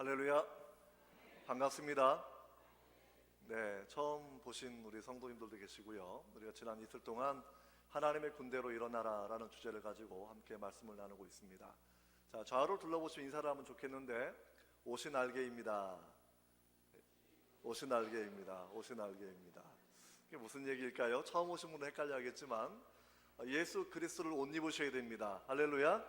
할렐루야, 반갑습니다. 네, 처음 보신 우리 성도님들도 계시고요. 우리가 지난 이틀 동안 하나님의 군대로 일어나라 라는 주제를 가지고 함께 말씀을 나누고 있습니다. 자, 좌우를 둘러보시면 인사를 하면 좋겠는데, 옷이 날개입니다. 옷이 날개입니다. 옷이 날개입니다. 이게 무슨 얘기일까요? 처음 오신 분은 헷갈려 하겠지만 예수 그리스도를 옷 입으셔야 됩니다. 할렐루야.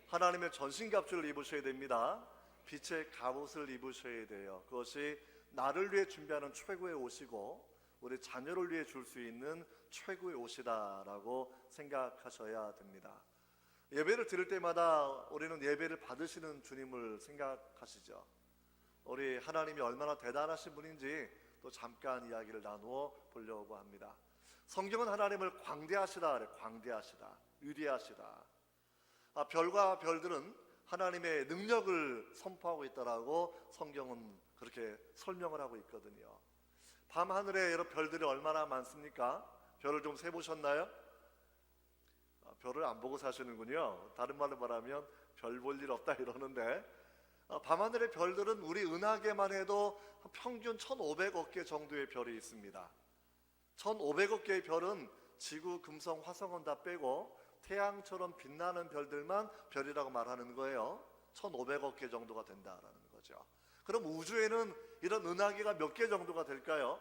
하나님의 전신갑주를 입으셔야 됩니다. 빛의 갑옷을 입으셔야 돼요. 그것이 나를 위해 준비하는 최고의 옷이고 우리 자녀를 위해 줄 수 있는 최고의 옷이다라고 생각하셔야 됩니다. 예배를 드릴 때마다 우리는 예배를 받으시는 주님을 생각하시죠. 우리 하나님이 얼마나 대단하신 분인지 또 잠깐 이야기를 나누어 보려고 합니다. 성경은 하나님을 광대하시다 그래. 광대하시다, 위대하시다. 별과 별들은 하나님의 능력을 선포하고 있다라고 성경은 그렇게 설명을 하고 있거든요. 밤하늘에 여러 별들이 얼마나 많습니까? 별을 좀 세보셨나요? 별을 안 보고 사시는군요. 다른 말로 말하면 별 볼 일 없다 이러는데, 밤하늘의 별들은 우리 은하계만 해도 평균 1,500억 개 정도의 별이 있습니다. 1,500억 개의 별은 지구, 금성, 화성은 다 빼고 태양처럼 빛나는 별들만 별이라고 말하는 거예요. 1,500억 개 정도가 된다라는 거죠. 그럼 우주에는 이런 은하계가 몇 개 정도가 될까요?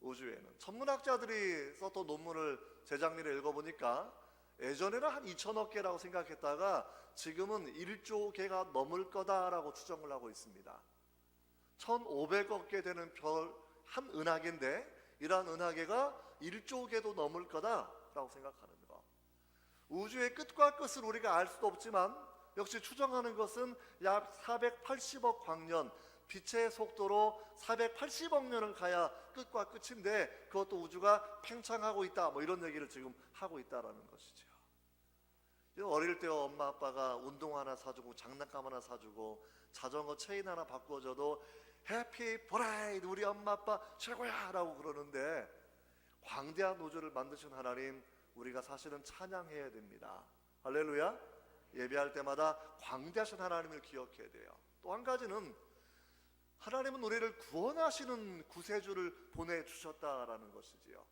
우주에는 천문학자들이 썼던 논문을 재작년에 읽어보니까 예전에는 한 2천억 개라고 생각했다가 지금은 1조 개가 넘을 거다라고 추정을 하고 있습니다. 1,500억 개 되는 별 한 은하계인데 이러한 은하계가 1조 개도 넘을 거다라고 생각하는 거. 우주의 끝과 끝을 우리가 알 수도 없지만 역시 추정하는 것은 약 480억 광년, 빛의 속도로 480억 년을 가야 끝과 끝인데 그것도 우주가 팽창하고 있다, 뭐 이런 얘기를 지금 하고 있다라는 것이죠. 어릴 때 엄마 아빠가 운동화 하나 사주고 장난감 하나 사주고 자전거 체인 하나 바꿔줘도 해피 브라이드 우리 엄마 아빠 최고야 라고 그러는데, 광대한 우주를 만드신 하나님 우리가 사실은 찬양해야 됩니다. 할렐루야. 예배할 때마다 광대하신 하나님을 기억해야 돼요. 또 한 가지는 하나님은 우리를 구원하시는 구세주를 보내주셨다라는 것이지요.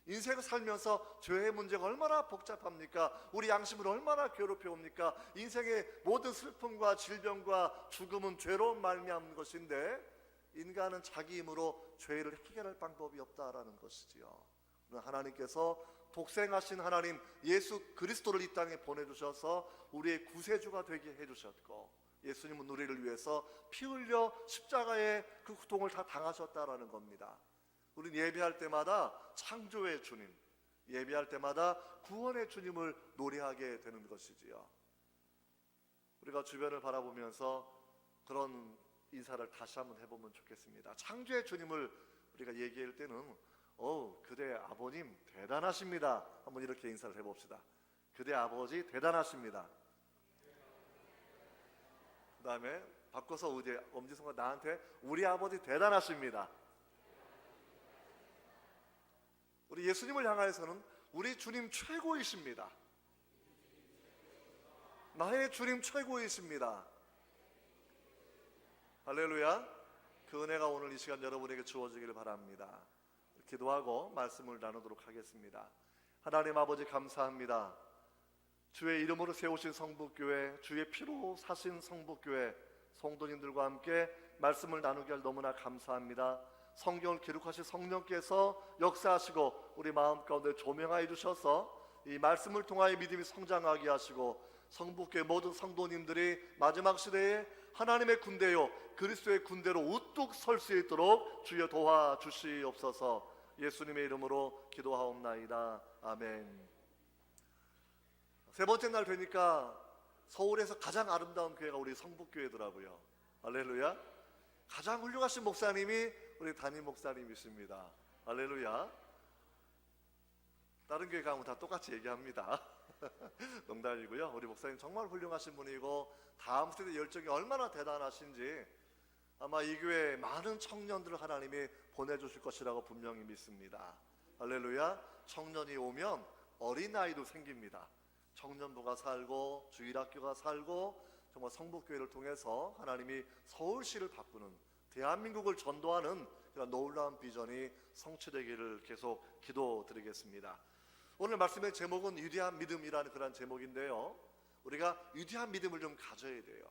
인생을 살면서 죄의 문제가 얼마나 복잡합니까? 우리 양심을 얼마나 괴롭혀옵니까? 인생의 모든 슬픔과 질병과 죽음은 죄로 말미암은 것인데 인간은 자기 힘으로 죄를 해결할 방법이 없다라는 것이지요. 하나님께서 독생하신 하나님 예수 그리스도를 이 땅에 보내주셔서 우리의 구세주가 되게 해주셨고, 예수님은 우리를 위해서 피 흘려 십자가의 그 고통을 다 당하셨다라는 겁니다. 우리는 예배할 때마다 창조의 주님, 예배할 때마다 구원의 주님을 노래하게 되는 것이지요. 우리가 주변을 바라보면서 그런 인사를 다시 한번 해보면 좋겠습니다. 창조의 주님을 우리가 얘기할 때는 그대 아버님 대단하십니다. 한번 이렇게 인사를 해봅시다. 그대 아버지 대단하십니다. 그 다음에 바꿔서 엄지손가 나한테 우리 아버지 대단하십니다. 우리 예수님을 향하여서는 우리 주님 최고이십니다. 나의 주님 최고이십니다. 할렐루야. 그 은혜가 오늘 이 시간 여러분에게 주어지기를 바랍니다. 기도하고 말씀을 나누도록 하겠습니다. 하나님 아버지 감사합니다. 주의 이름으로 세우신 성북교회, 주의 피로 사신 성북교회 성도님들과 함께 말씀을 나누게 할 너무나 감사합니다. 성경을 기록하신 성령께서 역사하시고 우리 마음 가운데 조명하여 주셔서 이 말씀을 통하여 믿음이 성장하게 하시고 성북교회 모든 성도님들이 마지막 시대에 하나님의 군대요 그리스도의 군대로 우뚝 설 수 있도록 주여 도와주시옵소서. 예수님의 이름으로 기도하옵나이다. 아멘. 세 번째 날 되니까 서울에서 가장 아름다운 교회가 우리 성북교회더라고요. 할렐루야. 가장 훌륭하신 목사님이 우리 담임 목사님이십니다. 할렐루야. 다른 교회 가면 다 똑같이 얘기합니다. 농담이고요. 우리 목사님 정말 훌륭하신 분이고 다음 세대 열정이 얼마나 대단하신지 아마 이 교회에 많은 청년들을 하나님이 보내주실 것이라고 분명히 믿습니다. 할렐루야. 청년이 오면 어린아이도 생깁니다. 청년부가 살고 주일학교가 살고 정말 성북교회를 통해서 하나님이 서울시를 바꾸는, 대한민국을 전도하는 그런 놀라운 비전이 성취되기를 계속 기도드리겠습니다. 오늘 말씀의 제목은 위대한 믿음이라는 그런 제목인데요, 우리가 위대한 믿음을 좀 가져야 돼요.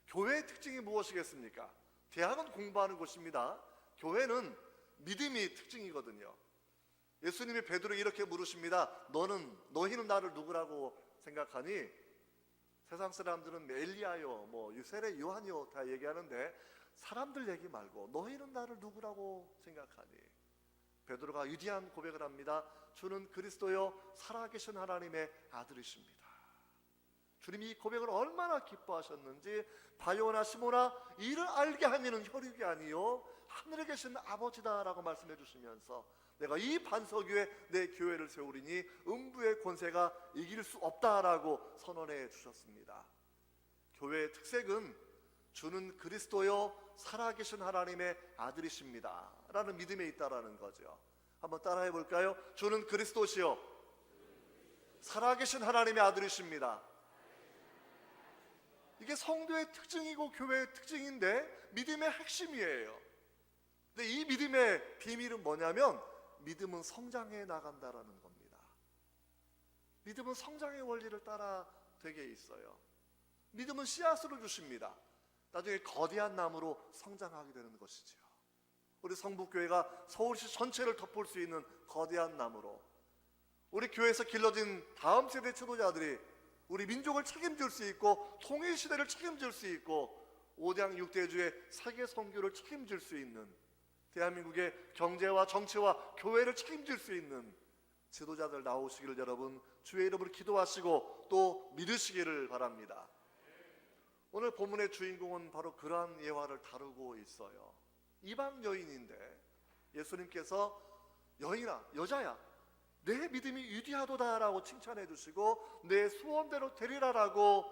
교회의 특징이 무엇이겠습니까? 대학은 공부하는 곳입니다. 교회는 믿음이 특징이거든요. 예수님이 베드로에게 이렇게 물으십니다. 너희는 나를 누구라고 생각하니? 세상 사람들은 엘리야요, 세례 요한이요 다 얘기하는데 사람들 얘기 말고 너희는 나를 누구라고 생각하니? 베드로가 위대한 고백을 합니다. 주는 그리스도요 살아계신 하나님의 아들이십니다. 주님이 이 고백을 얼마나 기뻐하셨는지, 바요나 시모나 이를 알게 하는 이는 혈육이 아니요 하늘에 계신 아버지다라고 말씀해 주시면서 내가 이 반석 위에 내 교회를 세우리니 음부의 권세가 이길 수 없다라고 선언해 주셨습니다. 교회의 특색은 주는 그리스도요 살아계신 하나님의 아들이십니다 라는 믿음에 있다라는 거죠. 한번 따라해 볼까요? 주는 그리스도시요 살아계신 하나님의 아들이십니다. 이게 성도의 특징이고 교회의 특징인데 믿음의 핵심이에요. 근데 이 믿음의 비밀은 뭐냐면 믿음은 성장해 나간다라는 겁니다. 믿음은 성장의 원리를 따라 되게 있어요. 믿음은 씨앗으로 주십니다. 나중에 거대한 나무로 성장하게 되는 것이죠. 우리 성북교회가 서울시 전체를 덮을 수 있는 거대한 나무로, 우리 교회에서 길러진 다음 세대 지도자들이 우리 민족을 책임질 수 있고 통일시대를 책임질 수 있고 5대 6대주의 세계 선교를 책임질 수 있는, 대한민국의 경제와 정치와 교회를 책임질 수 있는 지도자들 나오시기를 여러분 주의 이름으로 기도하시고 또 믿으시기를 바랍니다. 오늘 본문의 주인공은 바로 그러한 예화를 다루고 있어요. 이방 여인인데 예수님께서 여인아, 여자야, 내 믿음이 위대하도다라고 칭찬해 주시고 내 소원대로 되리라라고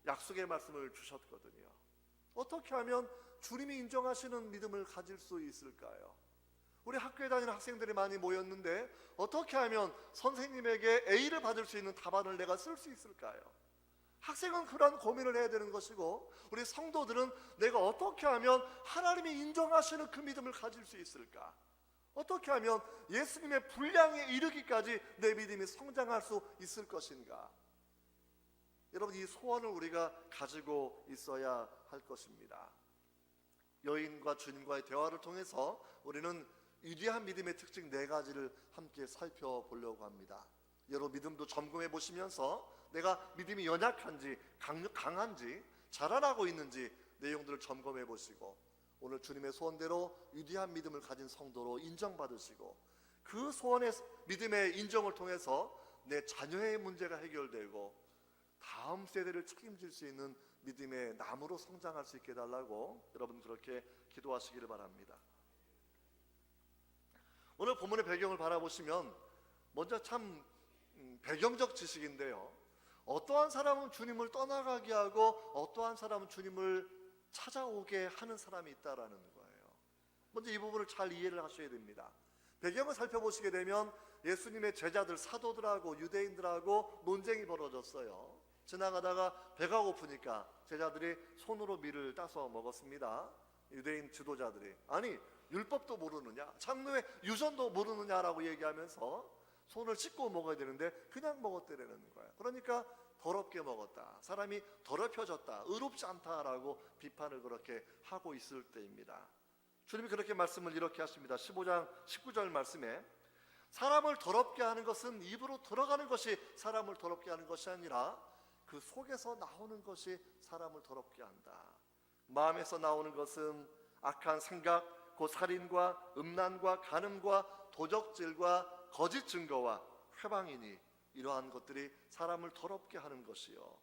약속의 말씀을 주셨거든요. 어떻게 하면 주님이 인정하시는 믿음을 가질 수 있을까요? 우리 학교에 다니는 학생들이 많이 모였는데 어떻게 하면 선생님에게 A를 받을 수 있는 답안을 내가 쓸 수 있을까요? 학생은 그러한 고민을 해야 되는 것이고, 우리 성도들은 내가 어떻게 하면 하나님이 인정하시는 그 믿음을 가질 수 있을까? 어떻게 하면 예수님의 분량에 이르기까지 내 믿음이 성장할 수 있을 것인가? 여러분, 이 소원을 우리가 가지고 있어야 할 것입니다. 여인과 주님과의 대화를 통해서 우리는 위대한 믿음의 특징 4가지를 함께 살펴보려고 합니다. 여러분 믿음도 점검해 보시면서 내가 믿음이 연약한지 강한지 자라나고 있는지 내용들을 점검해 보시고, 오늘 주님의 소원대로 위대한 믿음을 가진 성도로 인정받으시고, 그 소원의 믿음의 인정을 통해서 내 자녀의 문제가 해결되고 다음 세대를 책임질 수 있는 믿음의 나무로 성장할 수 있게 해달라고 여러분 그렇게 기도하시기를 바랍니다. 오늘 본문의 배경을 바라보시면 먼저 참 배경적 지식인데요, 어떠한 사람은 주님을 떠나가게 하고 어떠한 사람은 주님을 찾아오게 하는 사람이 있다라는 거예요. 먼저 이 부분을 잘 이해를 하셔야 됩니다. 배경을 살펴보시게 되면 예수님의 제자들, 사도들하고 유대인들하고 논쟁이 벌어졌어요. 지나가다가 배가 고프니까 제자들이 손으로 밀을 따서 먹었습니다. 유대인 지도자들이 아니 율법도 모르느냐, 장로의 유전도 모르느냐라고 얘기하면서 손을 씻고 먹어야 되는데 그냥 먹었다라는 거예요. 그러니까 더럽게 먹었다, 사람이 더럽혀졌다, 의롭지 않다라고 비판을 그렇게 하고 있을 때입니다. 주님이 그렇게 말씀을 이렇게 하십니다. 15장 19절 말씀에 사람을 더럽게 하는 것은 입으로 들어가는 것이 사람을 더럽게 하는 것이 아니라 그 속에서 나오는 것이 사람을 더럽게 한다. 마음에서 나오는 것은 악한 생각, 곧 살인과 음란과 간음과 도적질과 거짓 증거와 회방이니 이러한 것들이 사람을 더럽게 하는 것이요,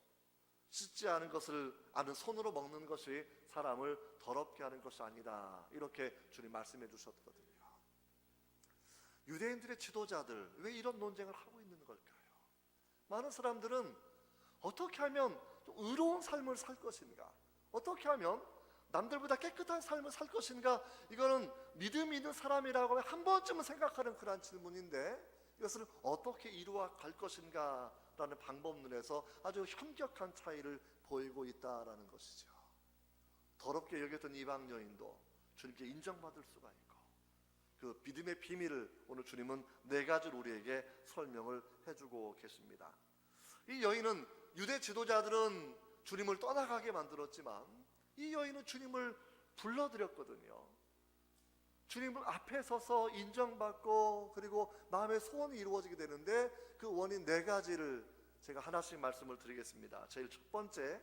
씻지 않은 것을 아는 손으로 먹는 것이 사람을 더럽게 하는 것이 아니다, 이렇게 주님 말씀해 주셨거든요. 유대인들의 지도자들 왜 이런 논쟁을 하고 있는 걸까요? 많은 사람들은 어떻게 하면 좀 의로운 삶을 살 것인가, 어떻게 하면 남들보다 깨끗한 삶을 살 것인가, 이거는 믿음 있는 사람이라고 하면 한 번쯤은 생각하는 그런 질문인데 이것을 어떻게 이루어 갈 것인가 있다라는 방법론에서 아주 현격한 차이를 보이고 있다라는 것이죠. 더럽게 여겼던 이방 여인도 주님께 인정받을 수가 있고, 그 믿음의 비밀을 오늘 주님은 네 가지로 우리에게 설명을 해주고 계십니다. 이 여인은 유대 지도자들은 주님을 떠나가게 만들었지만 이 여인은 주님을 불러들였거든요. 주님을 앞에 서서 인정받고 그리고 마음의 소원이 이루어지게 되는데, 그 원인 네 가지를 제가 하나씩 말씀을 드리겠습니다. 제일 첫 번째,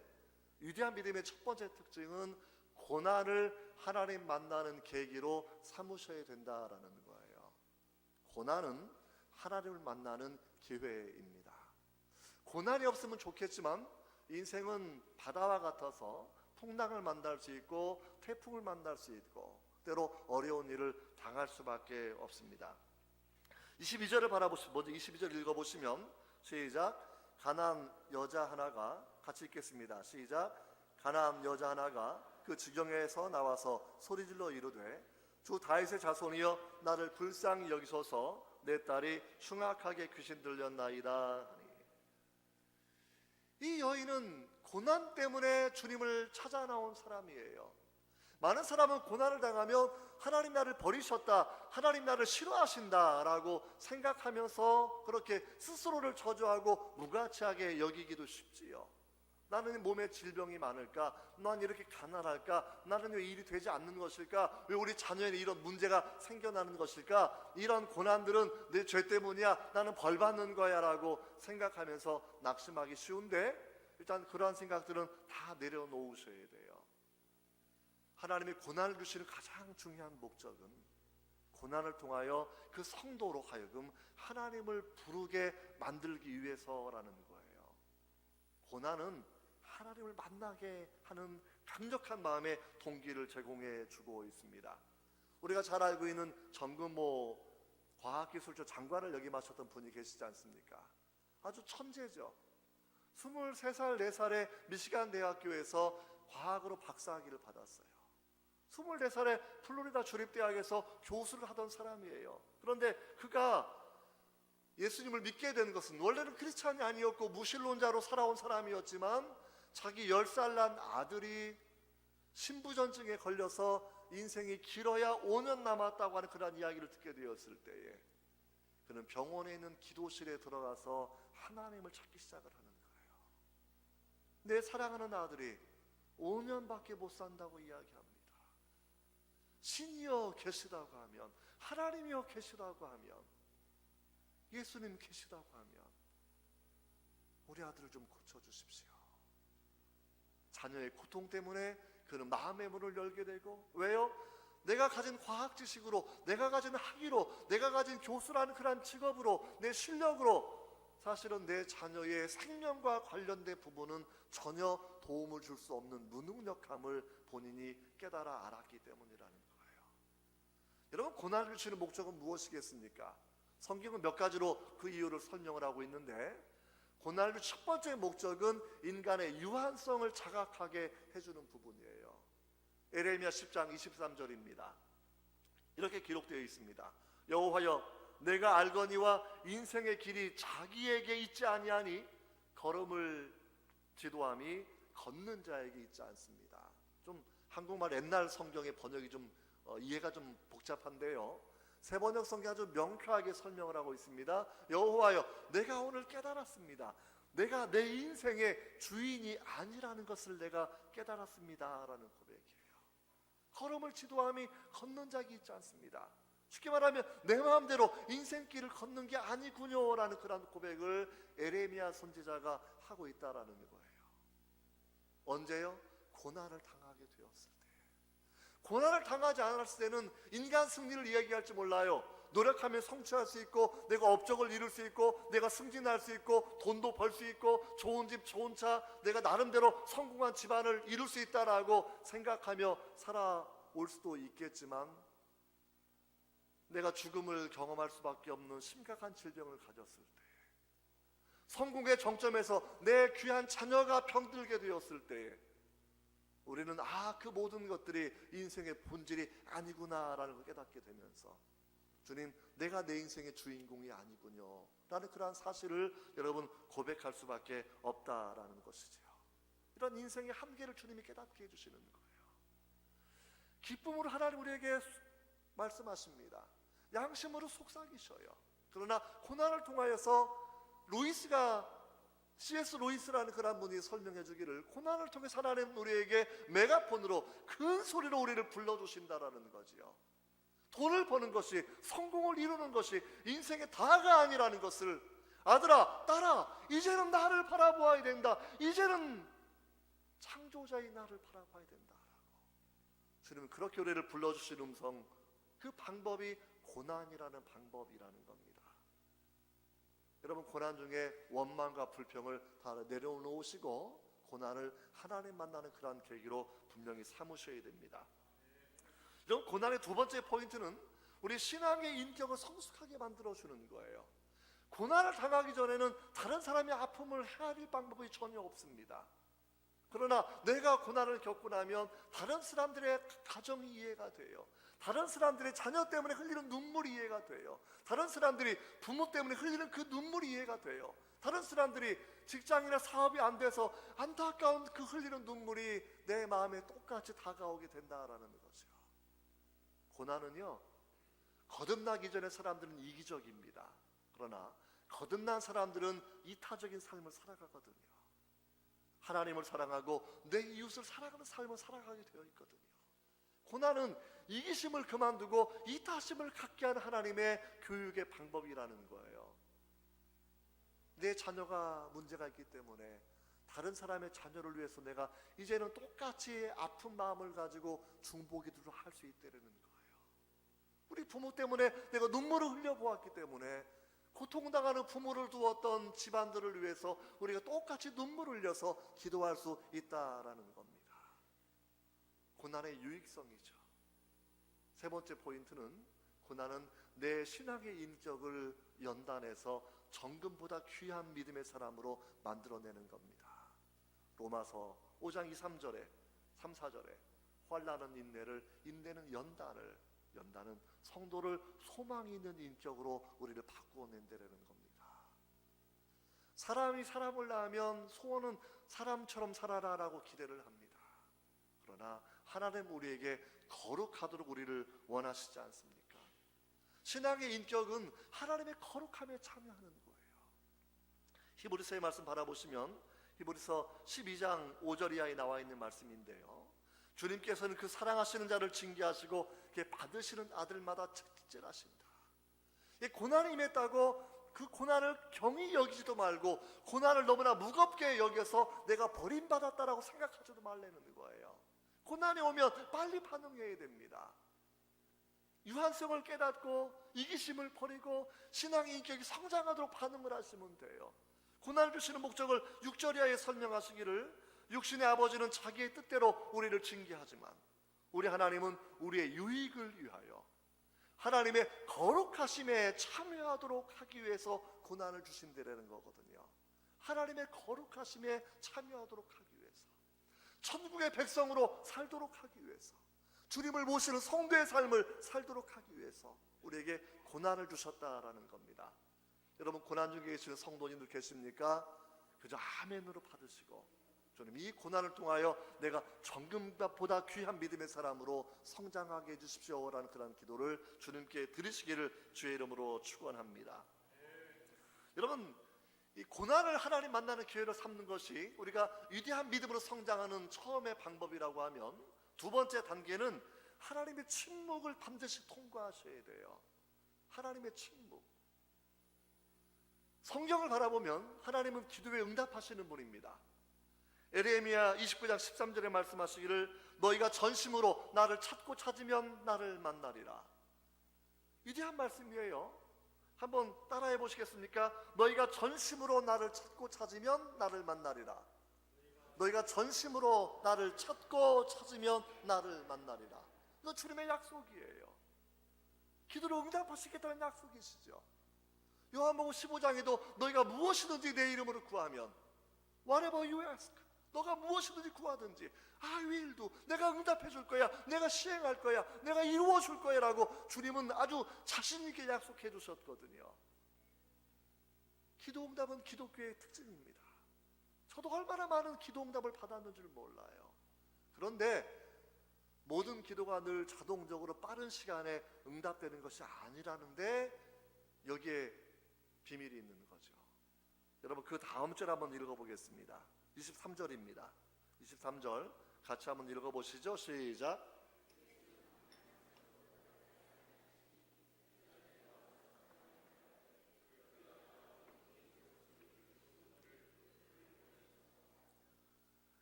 위대한 믿음의 첫 번째 특징은 고난을 하나님 만나는 계기로 삼으셔야 된다라는 거예요. 고난은 하나님을 만나는 기회입니다. 고난이 없으면 좋겠지만 인생은 바다와 같아서 풍랑을 만날 수 있고 태풍을 만날 수 있고 때로 어려운 일을 당할 수밖에 없습니다. 22절을 바라보시면, 먼저 22절 읽어보시면 시작. 가나안 여자 하나가, 같이 읽겠습니다. 시작. 가나안 여자 하나가 그 지경에서 나와서 소리질러 이르되 주 다윗의 자손이여 나를 불쌍히 여기소서, 내 딸이 흉악하게 귀신 들렸나이다. 이 여인은 고난 때문에 주님을 찾아 나온 사람이에요. 많은 사람은 고난을 당하면 하나님 나를 버리셨다, 하나님 나를 싫어하신다라고 생각하면서 그렇게 스스로를 저주하고 무가치하게 여기기도 쉽지요. 나는 몸에 질병이 많을까? 난 이렇게 가난할까? 나는 왜 일이 되지 않는 것일까? 왜 우리 자녀에는 이런 문제가 생겨나는 것일까? 이런 고난들은 내 죄 때문이야, 나는 벌 받는 거야 라고 생각하면서 낙심하기 쉬운데, 일단 그러한 생각들은 다 내려놓으셔야 돼요. 하나님이 고난을 주시는 가장 중요한 목적은 고난을 통하여 그 성도로 하여금 하나님을 부르게 만들기 위해서라는 거예요. 고난은 하나님을 만나게 하는 강력한 마음의 동기를 제공해 주고 있습니다. 우리가 잘 알고 있는 정근모 과학기술조 장관을 역임하셨던 분이 계시지 않습니까? 아주 천재죠. 23살, 4살에 미시간 대학교에서 과학으로 박사학위를 받았어요. 24살에 플로리다 주립대학에서 교수를 하던 사람이에요. 그런데 그가 예수님을 믿게 된 것은, 원래는 크리스찬이 아니었고 무신론자로 살아온 사람이었지만 자기 10살 난 아들이 신부전증에 걸려서 인생이 길어야 5년 남았다고 하는 그런 이야기를 듣게 되었을 때에 그는 병원에 있는 기도실에 들어가서 하나님을 찾기 시작을 하는 거예요. 내 사랑하는 아들이 5년밖에 못 산다고 이야기합니다. 신이여 계시다고 하면, 하나님이여 계시다고 하면, 예수님 계시다고 하면 우리 아들을 좀 고쳐주십시오. 자녀의 고통 때문에 그는 마음의 문을 열게 되고, 왜요? 내가 가진 과학 지식으로, 내가 가진 학위로, 내가 가진 교수라는 그런 직업으로, 내 실력으로 사실은 내 자녀의 생명과 관련된 부분은 전혀 도움을 줄 수 없는 무능력함을 본인이 깨달아 알았기 때문이라는 거예요. 여러분, 고난을 주시는 목적은 무엇이겠습니까? 성경은 몇 가지로 그 이유를 설명을 하고 있는데, 고난의 첫 번째 목적은 인간의 유한성을 자각하게 해주는 부분이에요. 에레미야 10장 23절입니다. 이렇게 기록되어 있습니다. 여호와여, 내가 알거니와 인생의 길이 자기에게 있지 아니하니 걸음을 지도함이 걷는 자에게 있지 않습니다. 좀 한국말 옛날 성경의 번역이 좀 이해가 좀 복잡한데요, 세번역 성경이 아주 명쾌하게 설명을 하고 있습니다. 여호와여, 내가 오늘 깨달았습니다. 내가 내 인생의 주인이 아니라는 것을 내가 깨달았습니다 라는 고백이에요. 걸음을 지도함이 걷는 자가 있지 않습니다. 쉽게 말하면 내 마음대로 인생길을 걷는 게 아니군요 라는 그런 고백을 에레미야 선지자가 하고 있다라는 거예요. 언제요? 고난을 당하게 되었을 때. 고난을 당하지 않았을 때는 인간 승리를 이야기할지 몰라요. 노력하면 성취할 수 있고, 내가 업적을 이룰 수 있고, 내가 승진할 수 있고, 돈도 벌 수 있고, 좋은 집 좋은 차, 내가 나름대로 성공한 집안을 이룰 수 있다라고 생각하며 살아올 수도 있겠지만, 내가 죽음을 경험할 수밖에 없는 심각한 질병을 가졌을 때, 성공의 정점에서 내 귀한 자녀가 병들게 되었을 때에 우리는 그 모든 것들이 인생의 본질이 아니구나라는 걸 깨닫게 되면서 주님, 내가 내 인생의 주인공이 아니군요 라는 그러한 사실을 여러분 고백할 수밖에 없다라는 것이죠. 이런 인생의 한계를 주님이 깨닫게 해주시는 거예요. 기쁨으로 하나님 우리에게 말씀하십니다. 양심으로 속삭이셔요. 그러나 고난을 통하여서 C.S. 로이스라는 그런 분이 설명해 주기를, 고난을 통해서 하나님 우리에게 메가폰으로 큰 소리로 우리를 불러주신다라는 거지요. 돈을 버는 것이, 성공을 이루는 것이 인생의 다가 아니라는 것을, 아들아, 딸아, 이제는 나를 바라보아야 된다. 이제는 창조자의 나를 바라봐야 된다라고 주님은 그렇게 우리를 불러주신 음성, 그 방법이 고난이라는 방법이라는 겁니다. 여러분, 고난 중에 원망과 불평을 다 내려놓으시고 고난을 하나님 만나는 그러한 계기로 분명히 삼으셔야 됩니다. 이런 고난의 두 번째 포인트는 우리 신앙의 인격을 성숙하게 만들어주는 거예요. 고난을 당하기 전에는 다른 사람의 아픔을 헤아릴 방법이 전혀 없습니다. 그러나 내가 고난을 겪고 나면 다른 사람들의 가정이 이해가 돼요. 다른 사람들의 자녀 때문에 흘리는 눈물이 이해가 돼요. 다른 사람들이 부모 때문에 흘리는 그 눈물이 이해가 돼요. 다른 사람들이 직장이나 사업이 안 돼서 안타까운 그 흘리는 눈물이 내 마음에 똑같이 다가오게 된다라는 거죠. 고난은요, 거듭나기 전에 사람들은 이기적입니다. 그러나 거듭난 사람들은 이타적인 삶을 살아가거든요. 하나님을 사랑하고 내 이웃을 사랑하는 삶을 살아가게 되어 있거든요. 고난은 이기심을 그만두고 이타심을 갖게 하는 하나님의 교육의 방법이라는 거예요. 내 자녀가 문제가 있기 때문에 다른 사람의 자녀를 위해서 내가 이제는 똑같이 아픈 마음을 가지고 중보기도를 할 수 있다는 거예요. 우리 부모 때문에 내가 눈물을 흘려보았기 때문에 고통당하는 부모를 두었던 집안들을 위해서 우리가 똑같이 눈물을 흘려서 기도할 수 있다라는 겁니다. 고난의 유익성이죠. 세 번째 포인트는, 고난은 내 신앙의 인격을 연단해서 정금보다 귀한 믿음의 사람으로 만들어내는 겁니다. 로마서 5장 2, 3절에 3, 4절에 환난은 인내는 연단은 성도를 소망이 있는 인격으로 우리를 바꾸어낸다는 겁니다. 사람이 사람을 낳으면 소원은 사람처럼 살아라라고 기대를 합니다. 그러나 하나님 우리에게 거룩하도록 우리를 원하시지 않습니까? 신앙의 인격은 하나님의 거룩함에 참여하는 거예요. 히브리서의 말씀 바라보시면 히브리서 12장 5절 이하에 나와 있는 말씀인데요, 주님께서는 그 사랑하시는 자를 징계하시고 받으시는 아들마다 책질하신다. 고난이 임했다고 그 고난을 경히 여기지도 말고 고난을 너무나 무겁게 여겨서 내가 버림받았다라고 생각하지도 말라는 거예요. 고난이 오면 빨리 반응해야 됩니다. 유한성을 깨닫고 이기심을 버리고 신앙의 인격이 성장하도록 반응을 하시면 돼요. 고난을 주시는 목적을 6절 이하에 설명하시기를, 육신의 아버지는 자기의 뜻대로 우리를 징계하지만 우리 하나님은 우리의 유익을 위하여 하나님의 거룩하심에 참여하도록 하기 위해서 고난을 주신다는 거거든요. 하나님의 거룩하심에 참여하도록 하기 위해서, 천국의 백성으로 살도록 하기 위해서, 주님을 모시는 성도의 삶을 살도록 하기 위해서 우리에게 고난을 주셨다라는 겁니다. 여러분, 고난 중에 계시는 성도님들 계십니까? 그저 아멘으로 받으시고, 주님, 이 고난을 통하여 내가 정금보다 귀한 믿음의 사람으로 성장하게 해주십시오라는 그런 기도를 주님께 드리시기를 주의 이름으로 축원합니다. 여러분, 이 고난을 하나님 만나는 기회로 삼는 것이 우리가 위대한 믿음으로 성장하는 처음의 방법이라고 하면, 두 번째 단계는 하나님의 침묵을 반드시 통과하셔야 돼요. 하나님의 침묵. 성경을 바라보면 하나님은 기도에 응답하시는 분입니다. 에레미야 29장 13절에 말씀하시기를, 너희가 전심으로 나를 찾고 찾으면 나를 만나리라. 위대한 말씀이에요. 한번 따라해 보시겠습니까? 너희가 전심으로 나를 찾고 찾으면 나를 만나리라. 너희가 전심으로 나를 찾고 찾으면 나를 만나리라. 이거 주님의 약속이에요. 기도로 응답하시겠다는 약속이시죠. 요한복음 15장에도 너희가 무엇이든지 내 이름으로 구하면, whatever you ask, 너가 무엇이든지 구하든지 I will do, 내가 응답해 줄 거야, 내가 시행할 거야, 내가 이루어 줄 거야 라고 주님은 아주 자신 있게 약속해 주셨거든요. 기도 응답은 기독교의 특징입니다. 저도 얼마나 많은 기도 응답을 받았는 줄 몰라요. 그런데 모든 기도가 늘 자동적으로 빠른 시간에 응답되는 것이 아니라는데 여기에 비밀이 있는 거죠. 여러분 그 다음 절 한번 읽어보겠습니다. 23절입니다. 23절 같이 한번 읽어보시죠. 시작.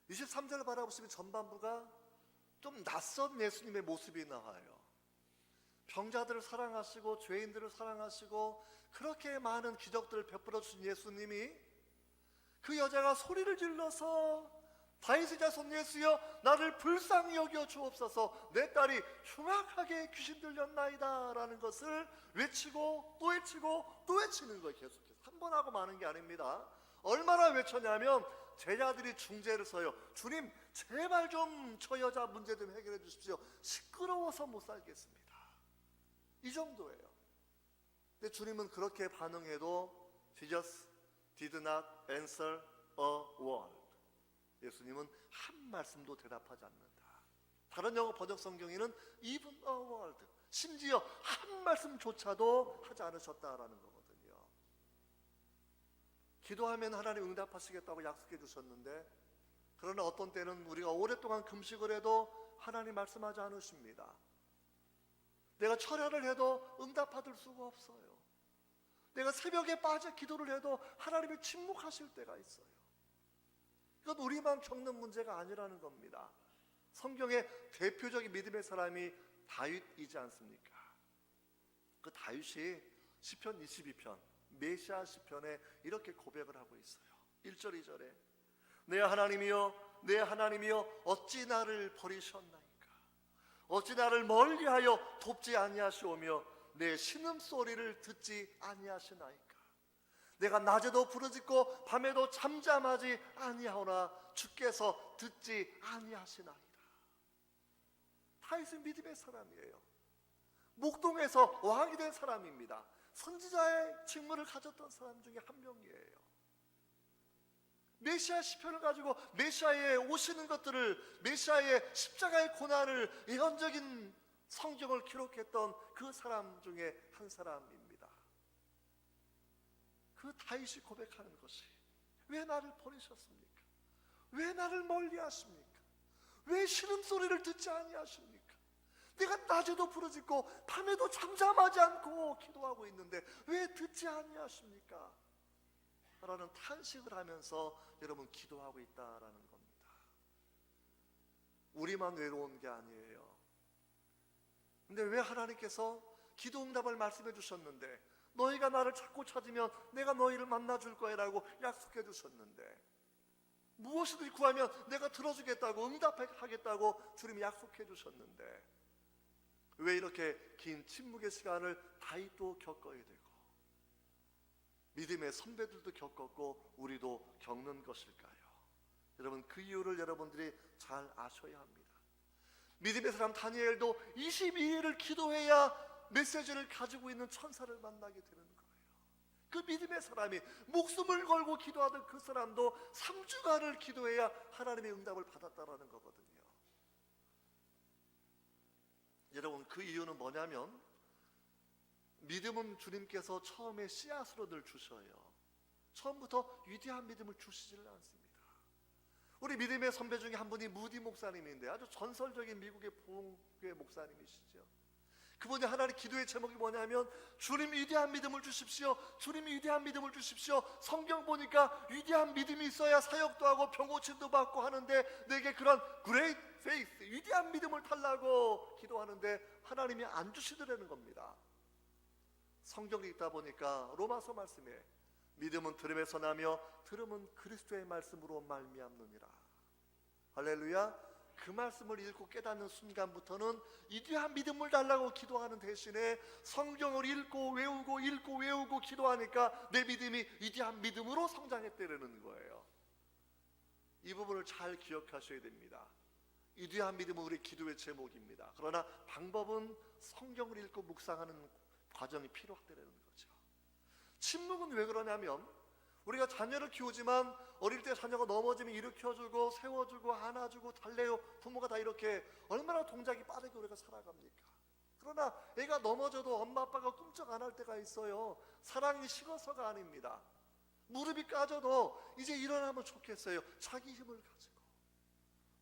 (23절) 바라보시면 전반부가 좀 낯선 예수님의 모습이 나와요. 병자들을 사랑하시고 죄인들을 사랑하시고 그렇게 많은 기적들을 베풀어 주신 예수님이 그 여자가 소리를 질러서 다윗의 자손 예수여 나를 불쌍히 여겨 주옵소서, 내 딸이 흉악하게 귀신 들렸나이다 라는 것을 외치고 또 외치고 또 외치는 거예요. 계속해서 한 번 하고 마는 게 아닙니다. 얼마나 외쳤냐면 제자들이 중재를 서요. 주님 제발 좀 저 여자 문제 좀 해결해 주십시오. 시끄러워서 못 살겠습니다. 이 정도예요. 근데 주님은 그렇게 반응해도 Jesus did not answer a word. 예수님은 한 말씀도 대답하지 않는다. 다른 영어 번역 성경에는 even a word, 심지어 한 말씀조차도 하지 않으셨다라는 거거든요. 기도하면 하나님 응답하시겠다고 약속해 주셨는데, 그러나 어떤 때는 우리가 오랫동안 금식을 해도 하나님 말씀하지 않으십니다. 내가 철야를 해도 응답받을 수가 없어요. 내가 새벽에 빠져 기도를 해도 하나님이 침묵하실 때가 있어요. 이건 우리만 겪는 문제가 아니라는 겁니다. 성경의 대표적인 믿음의 사람이 다윗이지 않습니까? 그 다윗이 시편 22편 메시아 시편에 이렇게 고백을 하고 있어요. 1절 2절에 내 하나님이여 내 하나님이여 어찌 나를 버리셨나이까, 어찌 나를 멀리하여 돕지 아니하시오며 내 신음소리를 듣지 아니하시나이까. 내가 낮에도 부르짖고 밤에도 잠잠하지 아니하오나 주께서 듣지 아니하시나이다. 다윗은 믿음의 사람이에요. 목동에서 왕이 된 사람입니다. 선지자의 직무를 가졌던 사람 중에 한 명이에요. 메시아 시편을 가지고 메시아에 오시는 것들을, 메시아의 십자가의 고난을 예언적인 성경을 기록했던 그 사람 중에 한 사람입니다. 그 다윗이 고백하는 것이 왜 나를 버리셨습니까? 왜 나를 멀리 하십니까? 왜 신음소리를 듣지 아니하십니까? 내가 낮에도 부르짖고 밤에도 잠잠하지 않고 기도하고 있는데 왜 듣지 아니하십니까? 라는 탄식을 하면서 여러분 기도하고 있다라는 겁니다. 우리만 외로운 게 아니에요. 근데 왜 하나님께서 기도 응답을 말씀해 주셨는데, 너희가 나를 찾고 찾으면 내가 너희를 만나 줄 거야 라고 약속해 주셨는데, 무엇이든지 구하면 내가 들어주겠다고 응답하겠다고 주님이 약속해 주셨는데, 왜 이렇게 긴 침묵의 시간을 다윗도 겪어야 되고 믿음의 선배들도 겪었고 우리도 겪는 것일까요? 여러분 그 이유를 여러분들이 잘 아셔야 합니다. 믿음의 사람 다니엘도 22일을 기도해야 메시지를 가지고 있는 천사를 만나게 되는 거예요. 그 믿음의 사람이 목숨을 걸고 기도하던 그 사람도 3주간을 기도해야 하나님의 응답을 받았다라는 거거든요. 여러분 그 이유는 뭐냐면, 믿음은 주님께서 처음에 씨앗으로 늘 주셔요. 처음부터 위대한 믿음을 주시지를 않습니다. 우리 믿음의 선배 중에 한 분이 무디 목사님인데 아주 전설적인 미국의 부흥교회 목사님이시죠. 그분이 하나님 기도의 제목이 뭐냐면, 주님 위대한 믿음을 주십시오, 주님 위대한 믿음을 주십시오. 성경 보니까 위대한 믿음이 있어야 사역도 하고 병고침도 받고 하는데 내게 그런 great faith, 위대한 믿음을 달라고 기도하는데 하나님이 안 주시더라는 겁니다. 성경을 읽다 보니까 로마서 말씀에 믿음은 들음에서 나며 들음은 그리스도의 말씀으로 말미암느니라. 할렐루야. 그 말씀을 읽고 깨닫는 순간부터는 위대한 믿음을 달라고 기도하는 대신에 성경을 읽고 외우고 기도하니까 내 믿음이 위대한 믿음으로 성장했다는 거예요. 이 부분을 잘 기억하셔야 됩니다. 위대한 믿음은 우리 기도의 제목입니다. 그러나 방법은 성경을 읽고 묵상하는 과정이 필요하다는 거죠. 침묵은 왜 그러냐면 우리가 자녀를 키우지만 어릴 때 자녀가 넘어지면 일으켜주고 세워주고 안아주고 달래요. 부모가 다 이렇게 얼마나 동작이 빠르게 우리가 살아갑니까? 그러나 애가 넘어져도 엄마 아빠가 꿈쩍 안 할 때가 있어요. 사랑이 식어서가 아닙니다. 무릎이 까져도 이제 일어나면 좋겠어요. 자기 힘을 가지고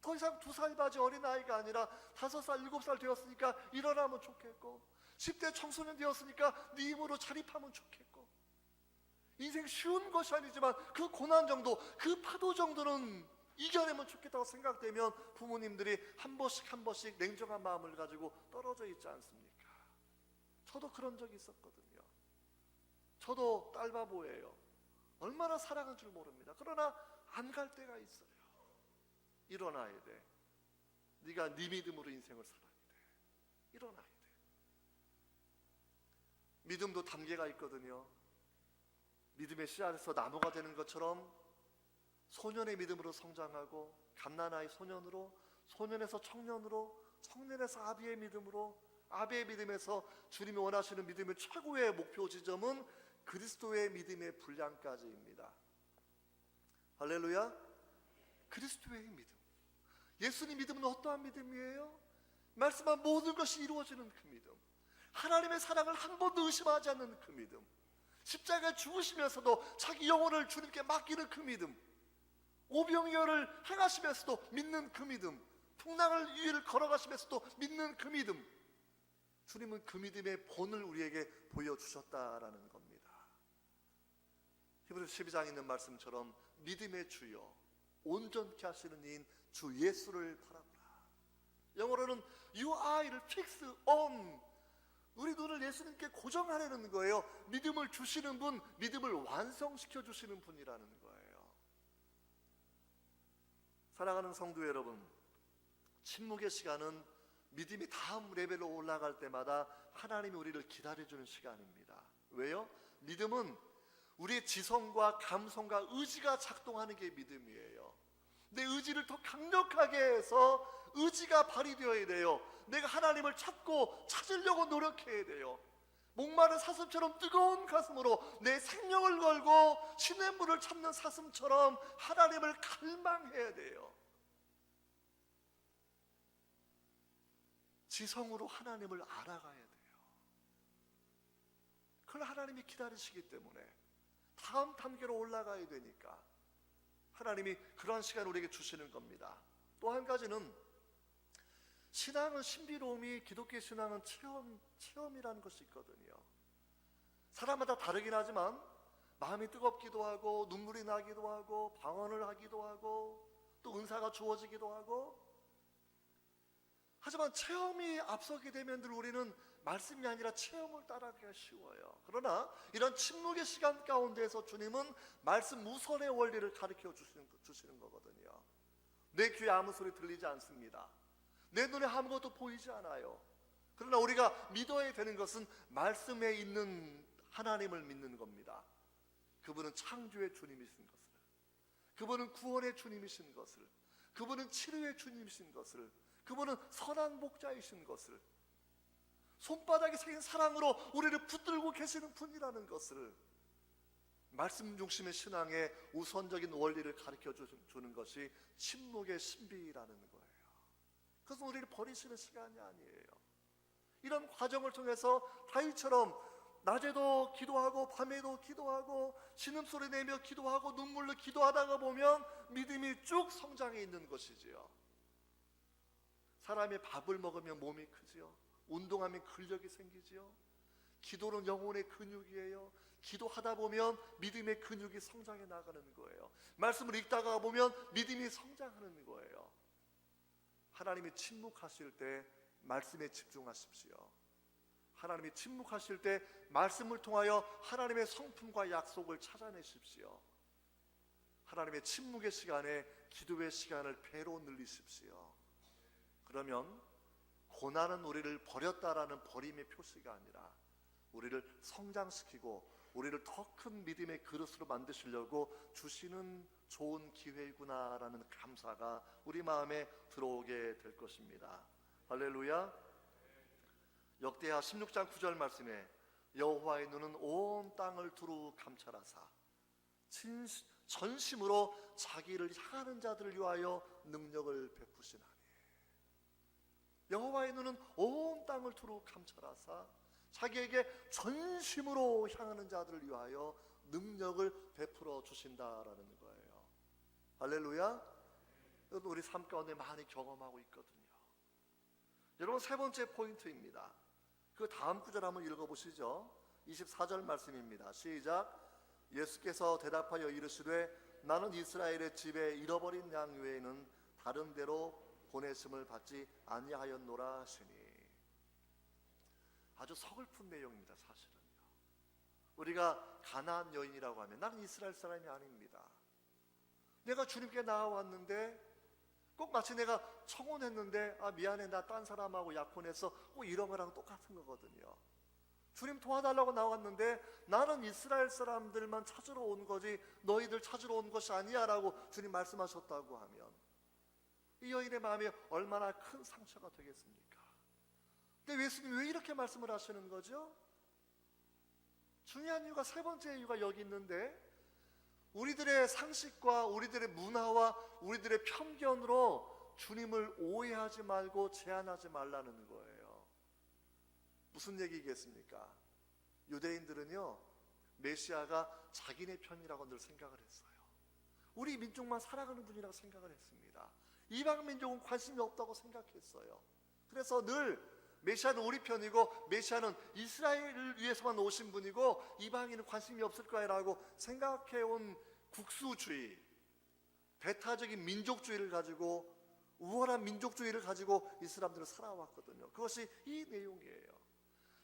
더 이상 2살 바지 어린아이가 아니라 5살 7살 되었으니까 일어나면 좋겠고 10대 청소년 되었으니까 네 힘으로 자립하면 좋겠고 인생 쉬운 것이 아니지만 그 고난 정도, 그 파도 정도는 이겨내면 좋겠다고 생각되면 부모님들이 한 번씩 냉정한 마음을 가지고 떨어져 있지 않습니까? 저도 그런 적이 있었거든요. 저도 딸바보예요. 얼마나 사랑한 줄 모릅니다. 그러나 안 갈 때가 있어요. 일어나야 돼. 네가 네 믿음으로 인생을 살아야 돼. 일어나야 돼. 믿음도 단계가 있거든요. 믿음의 씨앗에서 나무가 되는 것처럼 소년의 믿음으로 성장하고 갓난아이 소년으로, 소년에서 청년으로, 청년에서 아비의 믿음으로, 아비의 믿음에서 주님이 원하시는 믿음의 최고의 목표 지점은 그리스도의 믿음의 분량까지입니다. 할렐루야. 그리스도의 믿음. 예수님 믿음은 어떠한 믿음이에요? 말씀한 모든 것이 이루어지는 그 믿음. 하나님의 사랑을 한 번도 의심하지 않는 그 믿음. 십자가에 죽으시면서도 자기 영혼을 주님께 맡기는 그 믿음. 오병이어를 행하시면서도 믿는 그 믿음. 풍랑을 위를 걸어가시면서도 믿는 그 믿음. 주님은 그 믿음의 본을 우리에게 보여주셨다라는 겁니다. 히브리서 12장에 있는 말씀처럼 믿음의 주여 온전케 하시는 이인 주 예수를 바라보라. 영어로는 You eyes fix on. 우리 눈을 예수님께 고정하려는 거예요. 믿음을 주시는 분, 믿음을 완성시켜 주시는 분이라는 거예요. 사랑하는 성도 여러분, 침묵의 시간은 믿음이 다음 레벨로 올라갈 때마다 하나님이 우리를 기다려주는 시간입니다. 왜요? 믿음은 우리의 지성과 감성과 의지가 작동하는 게 믿음이에요. 내 의지를 더 강력하게 해서 의지가 발휘되어야 돼요. 내가 하나님을 찾고 찾으려고 노력해야 돼요. 목마른 사슴처럼 뜨거운 가슴으로 내 생명을 걸고 시냇물을 찾는 사슴처럼 하나님을 갈망해야 돼요. 지성으로 하나님을 알아가야 돼요. 그걸 하나님이 기다리시기 때문에 다음 단계로 올라가야 되니까 하나님이 그러한 시간을 우리에게 주시는 겁니다. 또 한 가지는 신앙은 신비로움이 기독교 신앙은 체험이라는 것이 있거든요. 사람마다 다르긴 하지만 마음이 뜨겁기도 하고 눈물이 나기도 하고 방언을 하기도 하고 또 은사가 주어지기도 하고 하지만 체험이 앞서게 되면 늘 우리는 말씀이 아니라 체험을 따라가기가 쉬워요. 그러나 이런 침묵의 시간 가운데서 주님은 말씀 무선의 원리를 가르쳐 주시는 거거든요. 내 귀에 아무 소리 들리지 않습니다. 내 눈에 아무것도 보이지 않아요. 그러나 우리가 믿어야 되는 것은 말씀에 있는 하나님을 믿는 겁니다. 그분은 창조의 주님이신 것을, 그분은 구원의 주님이신 것을, 그분은 치료의 주님이신 것을, 그분은 선한 목자이신 것을, 손바닥에 새긴 사랑으로 우리를 붙들고 계시는 분이라는 것을, 말씀 중심의 신앙의 우선적인 원리를 가르쳐 주는 것이 침묵의 신비라는 거예요. 그것은 우리를 버리시는 시간이 아니에요. 이런 과정을 통해서 다윗처럼 낮에도 기도하고 밤에도 기도하고 신음소리 내며 기도하고 눈물로 기도하다가 보면 믿음이 쭉 성장해 있는 것이지요. 사람이 밥을 먹으면 몸이 크지요. 운동하면 근력이 생기지요. 기도는 영혼의 근육이에요. 기도하다 보면 믿음의 근육이 성장해 나가는 거예요. 말씀을 읽다가 보면 믿음이 성장하는 거예요. 하나님이 침묵하실 때 말씀에 집중하십시오. 하나님이 침묵하실 때 말씀을 통하여 하나님의 성품과 약속을 찾아내십시오. 하나님의 침묵의 시간에 기도의 시간을 배로 늘리십시오. 그러면 고난은 우리를 버렸다라는 버림의 표시가 아니라 우리를 성장시키고 우리를 더 큰 믿음의 그릇으로 만드시려고 주시는 좋은 기회구나라는 감사가 우리 마음에 들어오게 될 것입니다. 할렐루야. 역대하 16장 9절 말씀에 여호와의 눈은 온 땅을 두루 감찰하사 전심으로 자기를 향하는 자들을 위하여 능력을 베푸시나니. 여호와의 눈은 온 땅을 두루 감찰하사 자기에게 전심으로 향하는 자들을 위하여 능력을 베풀어 주신다라는 거예요. 할렐루야. 이것도 우리 삶 가운데 많이 경험하고 있거든요. 여러분, 세 번째 포인트입니다. 그 다음 구절 한번 읽어보시죠. 24절 말씀입니다. 시작. 예수께서 대답하여 이르시되 나는 이스라엘의 집에 잃어버린 양 외에는 다른 데로 보내심을 받지 아니하였노라 하시니. 아주 서글픈 내용입니다. 사실은요. 우리가 가나안 여인이라고 하면 나는 이스라엘 사람이 아닙니다. 내가 주님께 나와왔는데 꼭 마치 내가 청혼했는데 미안해 나 딴 사람하고 약혼해서 꼭 이런 거랑 똑같은 거거든요. 주님 도와달라고 나왔는데 나는 이스라엘 사람들만 찾으러 온 거지 너희들 찾으러 온 것이 아니야 라고 주님 말씀하셨다고 하면 이 여인의 마음이 얼마나 큰 상처가 되겠습니까? 근데 예수님이 왜 이렇게 말씀을 하시는 거죠? 중요한 이유가, 세 번째 이유가 여기 있는데, 우리들의 상식과 우리들의 문화와 우리들의 편견으로 주님을 오해하지 말고 제한하지 말라는 거예요. 무슨 얘기겠습니까? 유대인들은요, 메시아가 자기네 편이라고 늘 생각을 했어요. 우리 민족만 살아가는 분이라고 생각을 했습니다. 이방 민족은 관심이 없다고 생각했어요. 그래서 늘 메시아는 우리 편이고 메시아는 이스라엘을 위해서만 오신 분이고 이방인은 관심이 없을 거야라고 생각해온 국수주의, 배타적인 민족주의를 가지고, 우월한 민족주의를 가지고 이 사람들은 살아왔거든요. 그것이 이 내용이에요.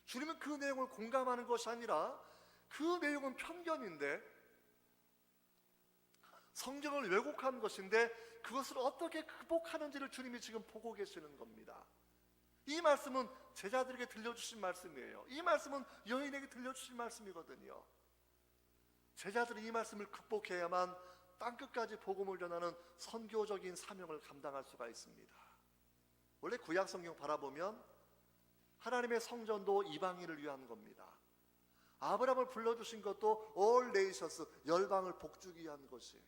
주님은 그 내용을 공감하는 것이 아니라 그 내용은 편견인데, 성경을 왜곡한 것인데 그것을 어떻게 극복하는지를 주님이 지금 보고 계시는 겁니다. 이 말씀은 제자들에게 들려주신 말씀이에요. 이 말씀은 여인에게 들려주신 말씀이거든요. 제자들이 이 말씀을 극복해야만 땅끝까지 복음을 전하는 선교적인 사명을 감당할 수가 있습니다. 원래 구약 성경 바라보면 하나님의 성전도 이방인을 위한 겁니다. 아브라함을 불러주신 것도 all nations, 열방을 복주기 위한 것이에요.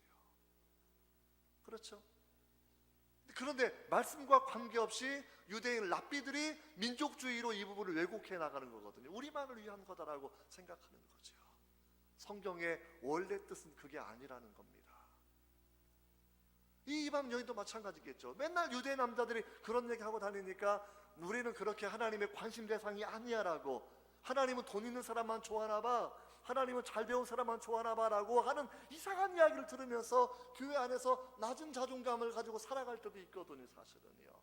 그렇죠? 그런데 말씀과 관계없이 유대인 랍비들이 민족주의로 이 부분을 왜곡해 나가는 거거든요. 우리만을 위한 거다라고 생각하는 거죠. 성경의 원래 뜻은 그게 아니라는 겁니다. 이 이방 여인도 마찬가지겠죠. 맨날 유대 남자들이 그런 얘기하고 다니니까 우리는 그렇게 하나님의 관심 대상이 아니야 라고, 하나님은 돈 있는 사람만 좋아하나 봐, 하나님은 잘 배운 사람만 좋아하나 봐 라고 하는 이상한 이야기를 들으면서 교회 안에서 낮은 자존감을 가지고 살아갈 때도 있거든요. 사실은요,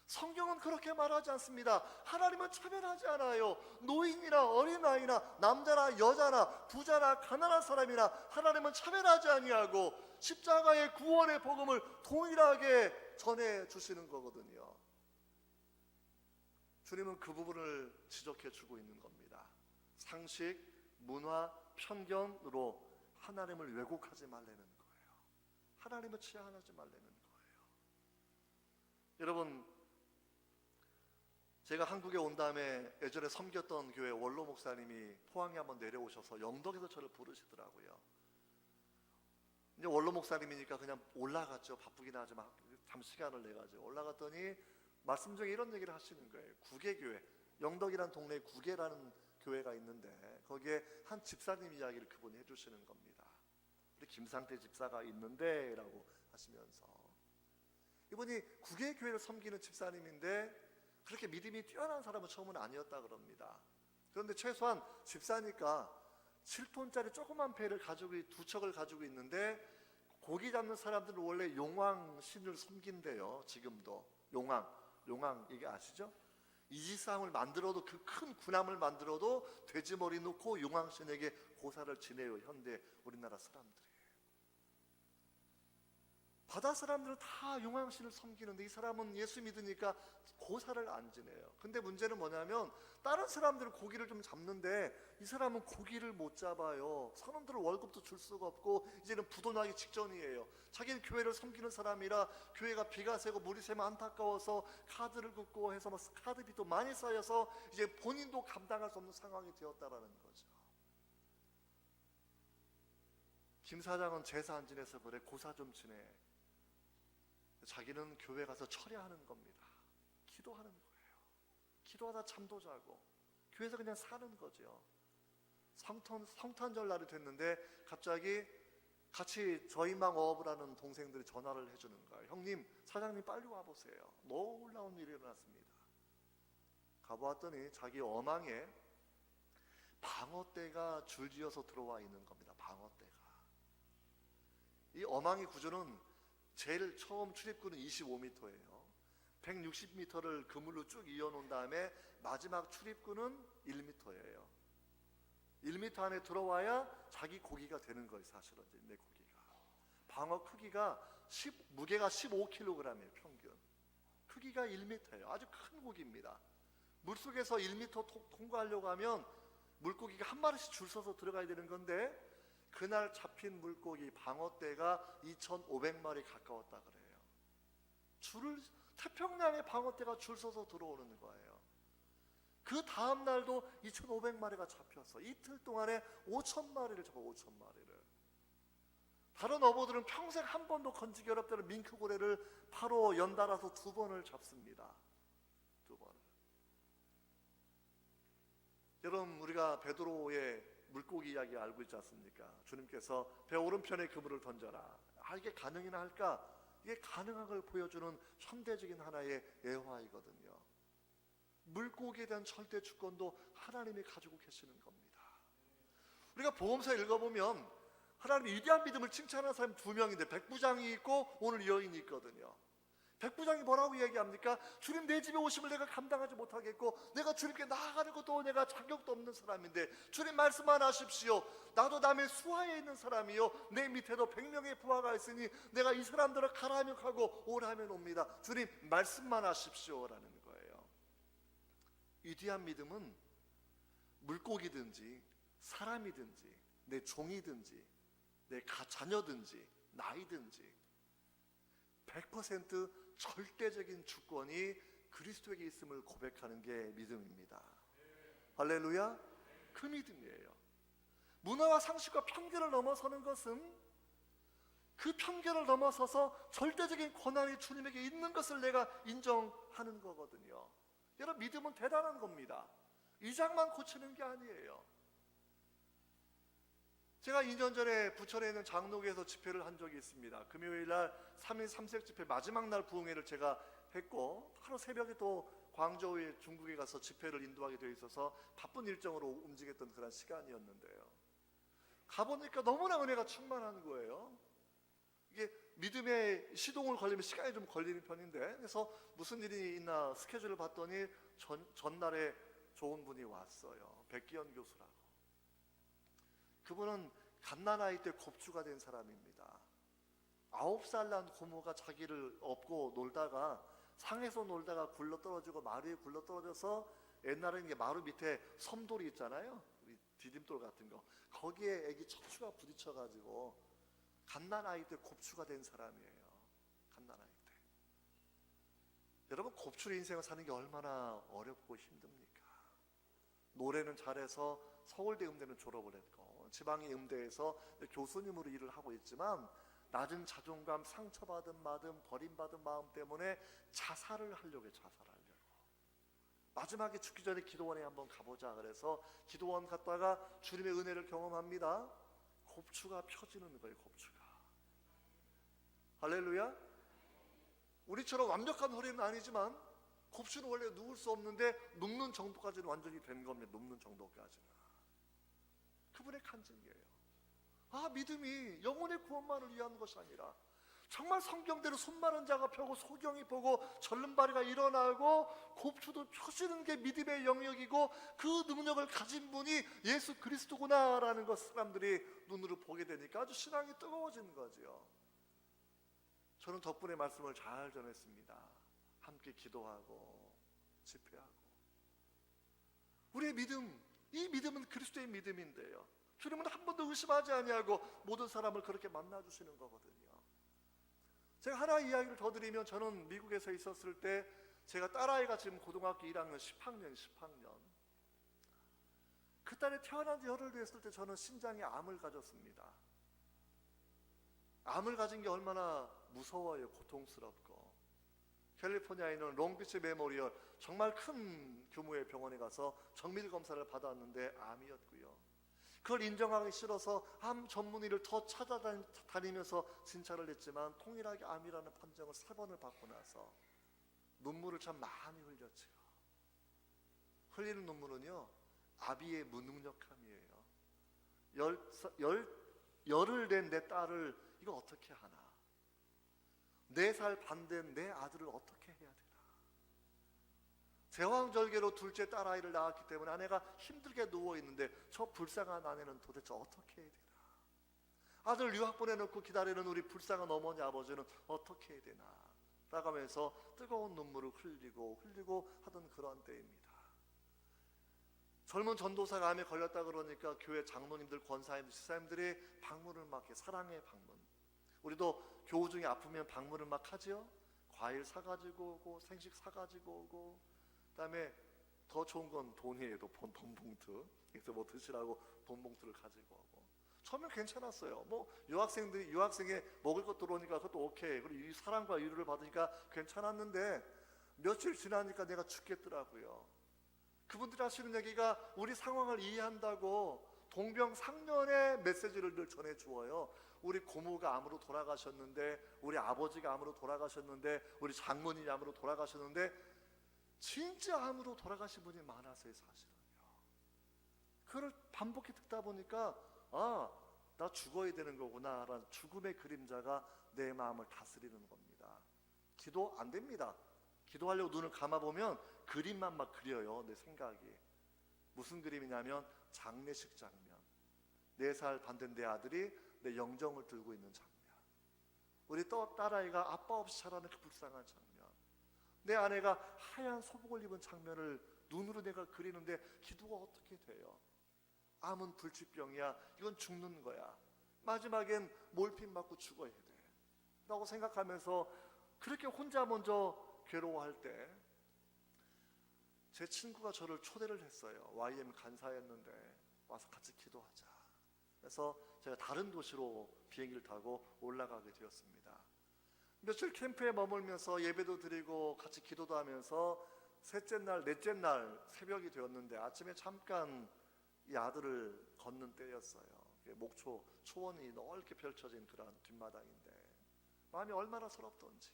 성경은 그렇게 말하지 않습니다. 하나님은 차별하지 않아요. 노인이나 어린아이나 남자나 여자나 부자나 가난한 사람이나 하나님은 차별하지 아니하고 십자가의 구원의 복음을 동일하게 전해주시는 거거든요. 주님은 그 부분을 지적해 주고 있는 겁니다. 상식, 문화, 편견으로 하나님을 왜곡하지 말라는 거예요. 하나님을 치하하지 말라는 거예요. 여러분, 제가 한국에 온 다음에 예전에 섬겼던 교회 원로 목사님이 포항에 한번 내려오셔서 영덕에서 저를 부르시더라고요. 이제 원로 목사님이니까 그냥 올라갔죠. 바쁘긴 하지만 잠시 시간을 내가지고 올라갔더니 말씀 중에 이런 얘기를 하시는 거예요. 구계교회, 영덕이라는 동네에 구계라는 교회가 있는데 거기에 한 집사님 이야기를 그분이 해주시는 겁니다. 우리 김상태 집사가 있는데 라고 하시면서, 이분이 구계교회를 섬기는 집사님인데 그렇게 믿음이 뛰어난 사람은 처음은 아니었다 그럽니다. 그런데 최소한 집사니까 7톤짜리 조그만 배를 가지고, 두 척을 가지고 있는데 고기 잡는 사람들은 원래 용왕 신을 섬긴대요. 지금도 용왕 이게 아시죠? 이지상을 만들어도, 그 큰 군함을 만들어도 돼지머리 놓고 용왕신에게 고사를 지내요. 현대 우리나라 사람들이. 바다 사람들은 다 용왕신을 섬기는데 이 사람은 예수 믿으니까 고사를 안 지내요. 근데 문제는 뭐냐면 다른 사람들은 고기를 좀 잡는데 이 사람은 고기를 못 잡아요. 선원들은 월급도 줄 수가 없고 이제는 부도나기 직전이에요. 자기는 교회를 섬기는 사람이라 교회가 비가 새고 물이 새면 안타까워서 카드를 긋고 해서 카드빚도 많이 쌓여서 이제 본인도 감당할 수 없는 상황이 되었다라는 거죠. 김 사장은 제사 안 지내서 그래, 고사 좀 지내. 자기는 교회 가서 철야하는 겁니다. 기도하는 거예요. 기도하다 잠도 자고 교회에서 그냥 사는 거죠. 성탄절 날이 됐는데 갑자기 같이 저희망 어업을 하는 동생들이 전화를 해주는 거예요. 형님, 사장님 빨리 와보세요. 놀라운 일이 일어났습니다. 가보았더니 자기 어망에 방어대가 줄지어서 들어와 있는 겁니다. 방어대가. 이 어망의 구조는 제일 처음 출입구는 25m예요. 160m를 그물로 쭉 이어놓은 다음에 마지막 출입구는 1m예요. 1m 안에 들어와야 자기 고기가 되는 거예요. 사실은 내 고기가. 방어 크기가 무게가 15kg이에요. 평균. 크기가 1m예요. 아주 큰 고기입니다. 물속에서 1m 통과하려고 하면 물고기가 한 마리씩 줄 서서 들어가야 되는 건데 그날 잡힌 물고기 방어대가 2,500마리 가까웠다 그래요. 태평양에 방어대가 줄 서서 들어오는 거예요. 그 다음 날도 2,500마리가 잡혔어. 이틀 동안에 5,000마리를 잡아. 5,000마리를. 다른 어부들은 평생 한 번도 건지기 어렵다는 밍크고래를 바로 연달아서 2번을 잡습니다. 2번을. 여러분, 우리가 베드로의 물고기 이야기 알고 있지 않습니까? 주님께서 배 오른편에 그물을 던져라. 이게 가능이나 할까? 이게 가능한 걸 보여주는 현대적인 하나의 예화이거든요. 물고기에 대한 절대 주권도 하나님이 가지고 계시는 겁니다. 우리가 복음서 읽어보면 하나님의 위대한 믿음을 칭찬하는 사람이 2명인데 백부장이 있고 오늘 여인이 있거든요. 백부장이 뭐라고 얘기합니까? 주님, 내 집에 오심을 내가 감당하지 못하겠고 내가 주님께 나아가는 것도 내가 자격도 없는 사람인데 주님 말씀만 하십시오. 나도 남의 수하에 있는 사람이요 내 밑에도 100명의 부하가 있으니 내가 이 사람들을 가라면 가고 오라면 옵니다. 주님 말씀만 하십시오라는 거예요. 위대한 믿음은 물고기든지 사람이든지 내 종이든지 내 자녀든지 나이든지 100% 절대적인 주권이 그리스도에게 있음을 고백하는 게 믿음입니다. 할렐루야. 그 믿음이에요. 문화와 상식과 편견을 넘어서는 것은 그 편견을 넘어서서 절대적인 권한이 주님에게 있는 것을 내가 인정하는 거거든요. 여러분, 믿음은 대단한 겁니다. 이장만 고치는 게 아니에요. 제가 2년 전에 부천에 있는 장로교에서 집회를 한 적이 있습니다. 금요일날 3일 3색 집회 마지막 날 부흥회를 제가 했고 하루 새벽에 또 광저우에 중국에 가서 집회를 인도하게 되어 있어서 바쁜 일정으로 움직였던 그런 시간이었는데요. 가보니까 너무나 은혜가 충만한 거예요. 이게 믿음의 시동을 걸리면 시간이 좀 걸리는 편인데 그래서 무슨 일이 있나 스케줄을 봤더니 전날에 좋은 분이 왔어요. 백기현 교수라고. 그분은 갓난아이 때 겁주가 된 사람입니다. 9살 난 고모가 자기를 업고 놀다가 상에서 놀다가 굴러떨어지고 마루 위에 굴러떨어져서 옛날에는 이게 마루 밑에 섬돌이 있잖아요. 우리 디딤돌 같은 거. 거기에 애기 척추가 부딪혀가지고 갓난아이 때 곱추가 된 사람이에요. 갓난아이 때. 여러분, 곱추의 인생을 사는 게 얼마나 어렵고 힘듭니까? 노래는 잘해서 서울대 음대는 졸업을 했고 지방의 음대에서 교수님으로 일을 하고 있지만 낮은 자존감, 상처받은 마음, 버림받은 마음 때문에 자살을 하려고 해요. 마지막에 죽기 전에 기도원에 한번 가보자 그래서 기도원 갔다가 주님의 은혜를 경험합니다. 곱추가 펴지는 거예요. 곱추가. 할렐루야. 우리처럼 완벽한 허리는 아니지만 곱추는 원래 누울 수 없는데 눕는 정도까지는 완전히 된 겁니다. 눕는 정도까지는. 그분의 간증이에요. 믿음이 영혼의 구원만을 위한 것이 아니라 정말 성경대로 손 마른 자가 펴고 소경이 보고 절름발이가 일어나고 곱추도 펴지는 게 믿음의 영역이고 그 능력을 가진 분이 예수 그리스도구나라는 것 사람들이 눈으로 보게 되니까 아주 신앙이 뜨거워지는 거죠. 저는 덕분에 말씀을 잘 전했습니다. 함께 기도하고 집회하고. 우리의 믿음, 이 믿음은 그리스도의 믿음인데요, 주님은 한 번도 의심하지 아니하고 모든 사람을 그렇게 만나주시는 거거든요. 제가 하나 이야기를 더 드리면, 저는 미국에서 있었을 때 제가 딸아이가 지금 고등학교 1학년 10학년 그 딸이 태어난 지 열흘 됐을 때 저는 신장에 암을 가졌습니다. 암을 가진 게 얼마나 무서워요. 고통스럽고. 캘리포니아에 있는 롱비치 메모리얼, 정말 큰 규모의 병원에 가서 정밀 검사를 받았는데 암이었고요. 그걸 인정하기 싫어서 암 전문의를 더 찾아다니면서 진찰을 했지만 통일하게 암이라는 판정을 3번을 받고 나서 눈물을 참 많이 흘렸죠. 흘리는 눈물은요, 아비의 무능력함이에요. 열을 낸 내 딸을 이거 어떻게 하나, 4살 반 된 내 아들을 어떻게 해야 되나. 제왕절개로 둘째 딸아이를 낳았기 때문에 아내가 힘들게 누워있는데 저 불쌍한 아내는 도대체 어떻게 해야 되나. 아들 유학 보내놓고 기다리는 우리 불쌍한 어머니 아버지는 어떻게 해야 되나 라고 하면서 뜨거운 눈물을 흘리고 하던 그런 때입니다. 젊은 전도사가 암에 걸렸다 그러니까 교회 장로님들, 권사님들, 집사님들이 방문을 막 해. 사랑의 방문. 우리도 교우 중에 아프면 방문을 막 하죠. 과일 사가지고 오고, 생식 사가지고 오고, 그 다음에 더 좋은 건 돈이에요. 돈 봉투. 그래서 뭐 드시라고 돈 봉투를 가지고 오고. 처음엔 괜찮았어요. 뭐 유학생에 먹을 것 들어오니까 그것도 오케이. 그리고 이 사랑과 위로를 받으니까 괜찮았는데 며칠 지나니까 내가 죽겠더라고요. 그분들이 하시는 얘기가 우리 상황을 이해한다고 동병상련의 메시지를 늘 전해주어요. 우리 고모가 암으로 돌아가셨는데, 우리 아버지가 암으로 돌아가셨는데, 우리 장모님이 암으로 돌아가셨는데, 진짜 암으로 돌아가신 분이 많았어요. 사실은요. 그걸 반복해 듣다 보니까 나 죽어야 되는 거구나 라는 죽음의 그림자가 내 마음을 다스리는 겁니다. 기도 안 됩니다. 기도하려고 눈을 감아보면 그림만 막 그려요. 내 생각이. 무슨 그림이냐면 장례식 장면. 4살 반 된 내 아들이 내 영정을 들고 있는 장면. 우리 또 딸아이가 아빠 없이 자라는 그 불쌍한 장면. 내 아내가 하얀 소복을 입은 장면을 눈으로 내가 그리는데 기도가 어떻게 돼요? 암은 불치병이야. 이건 죽는 거야. 마지막엔 몰핀 맞고 죽어야 돼 라고 생각하면서 그렇게 혼자 먼저 괴로워할 때 제 친구가 저를 초대를 했어요. YM 간사였는데 와서 같이 기도하자. 그래서 제가 다른 도시로 비행기를 타고 올라가게 되었습니다. 며칠 캠프에 머물면서 예배도 드리고 같이 기도도 하면서 셋째 날, 넷째 날 새벽이 되었는데 아침에 잠깐 이 아들을 걷는 때였어요. 목초 초원이 넓게 펼쳐진 그런 뒷마당인데 마음이 얼마나 서럽던지.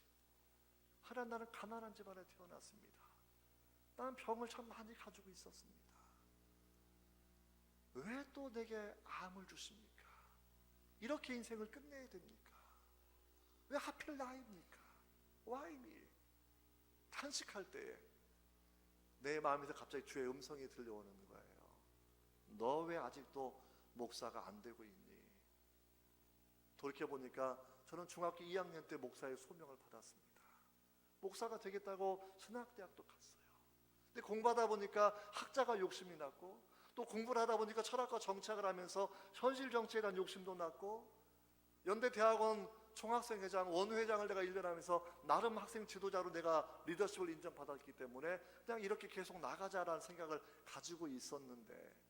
하나님, 나는 가난한 집안에 태어났습니다. 나는 병을 참 많이 가지고 있었습니다. 왜 또 내게 암을 주십니까? 이렇게 인생을 끝내야 됩니까? 왜 하필 나입니까? Why me? 탄식할 때에 내 마음에서 갑자기 주의 음성이 들려오는 거예요. 너 왜 아직도 목사가 안 되고 있니? 돌이켜보니까 저는 중학교 2학년 때 목사의 소명을 받았습니다. 목사가 되겠다고 신학대학도 갔어요. 근데 공부하다 보니까 학자가 욕심이 났고, 또 공부를 하다 보니까 철학과 정착을 하면서 현실 정치에 대한 욕심도 났고, 연대대학원 총학생회장, 원회장을 내가 1년 하면서 나름 학생 지도자로 내가 리더십을 인정받았기 때문에 그냥 이렇게 계속 나가자라는 생각을 가지고 있었는데,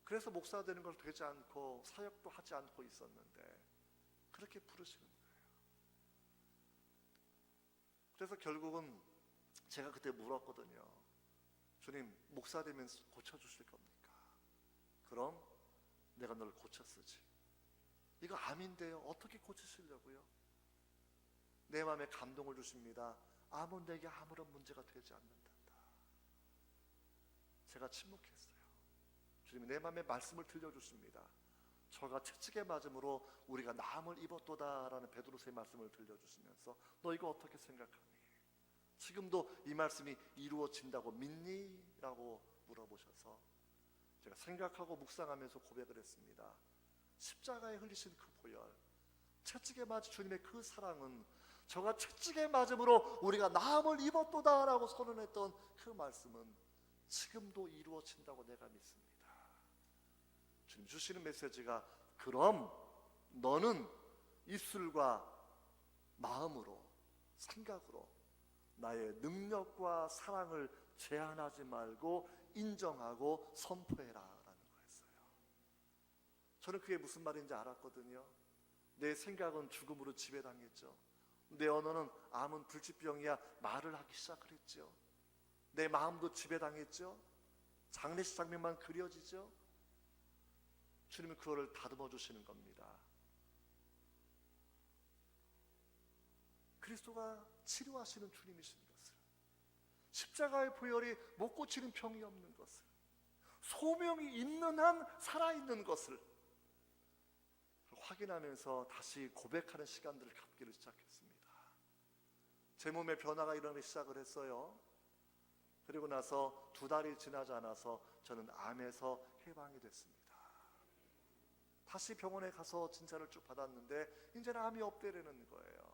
그래서 목사 되는 걸 되지 않고 사역도 하지 않고 있었는데 그렇게 부르시는 거예요. 그래서 결국은 제가 그때 물었거든요. 주님, 목사 되면 고쳐주실 겁니까? 그럼 내가 널 고쳐쓰지. 이거 암인데요, 어떻게 고치시려고요? 내 마음에 감동을 주십니다. 암은 내게 아무런 문제가 되지 않는단다. 제가 침묵했어요. 주님이 내 마음에 말씀을 들려주십니다. 저가 채찍에 맞음으로 우리가 나음을 입었도다라는 베드로서의 말씀을 들려주시면서 너 이거 어떻게 생각하니? 지금도 이 말씀이 이루어진다고 믿니? 라고 물어보셔서 제가 생각하고 묵상하면서 고백을 했습니다. 십자가에 흘리신 그 보혈, 채찍에 맞은 주님의 그 사랑은 저가 채찍에 맞음으로 우리가 나음을 입었도다라고 선언했던 그 말씀은 지금도 이루어진다고 내가 믿습니다. 주님 주시는 메시지가 그럼 너는 입술과 마음으로 생각으로 나의 능력과 사랑을 제한하지 말고 인정하고 선포해라 라는 거였어요. 저는 그게 무슨 말인지 알았거든요. 내 생각은 죽음으로 지배당했죠. 내 언어는 암은 불치병이야 말을 하기 시작을 했죠. 내 마음도 지배당했죠. 장례식 장면만 그려지죠. 주님은 그거를 다듬어 주시는 겁니다. 그리스도가 치료하시는 주님이신 것을, 십자가의 보혈이 못 고치는 병이 없는 것을, 소명이 있는 한 살아있는 것을 확인하면서 다시 고백하는 시간들을 갖기를 시작했습니다. 제 몸에 변화가 일어나기 시작을 했어요. 그리고 나서 2달이 지나지 않아서 저는 암에서 해방이 됐습니다. 다시 병원에 가서 진찰을 쭉 받았는데 이제는 암이 없대라는 거예요.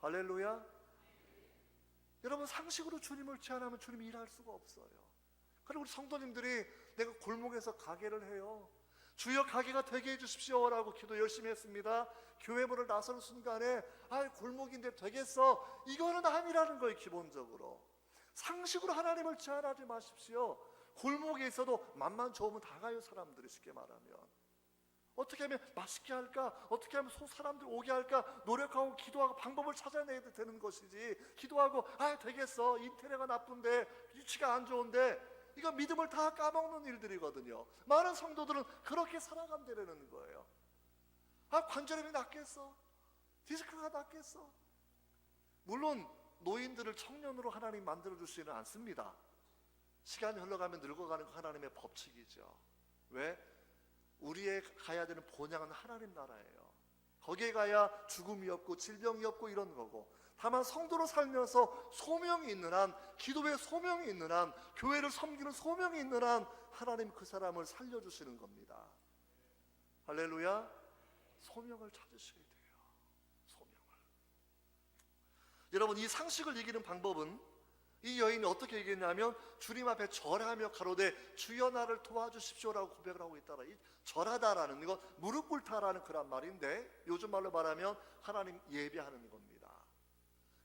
할렐루야. 여러분, 상식으로 주님을 제한하면 주님이 일할 수가 없어요. 그리고 우리 성도님들이 내가 골목에서 가게를 해요. 주여 가게가 되게 해주십시오라고 기도 열심히 했습니다. 교회 문을 나서는 순간에 골목인데 되겠어, 이거는 암이라는 거예요. 기본적으로 상식으로 하나님을 제한하지 마십시오. 골목에 있어도 맘만 좋으면 다 가요. 사람들이 쉽게 말하면 어떻게 하면 맛있게 할까, 어떻게 하면 사람들 오게 할까 노력하고 기도하고 방법을 찾아내야 되는 것이지, 기도하고 되겠어, 인테리어가 나쁜데 위치가 안 좋은데, 이거 믿음을 다 까먹는 일들이거든요. 많은 성도들은 그렇게 살아간다는 거예요. 관절염이 낫겠어, 디스크가 낫겠어. 물론 노인들을 청년으로 하나님 만들어주시지는 않습니다. 시간이 흘러가면 늙어가는 거 하나님의 법칙이죠. 왜? 우리의 가야 되는 본향은 하나님 나라예요. 거기에 가야 죽음이 없고 질병이 없고 이런 거고, 다만 성도로 살면서 소명이 있는 한, 기도의 소명이 있는 한, 교회를 섬기는 소명이 있는 한 하나님 그 사람을 살려주시는 겁니다. 할렐루야. 소명을 찾으셔야 돼요. 소명을. 여러분, 이 상식을 이기는 방법은, 이 여인이 어떻게 얘기했냐면 주님 앞에 절하며 가로되 주여 나를 도와주십시오라고 고백을 하고 있다라. 이 절하다라는 거 무릎 꿇다라는 그런 말인데, 요즘 말로 말하면 하나님 예배하는 겁니다.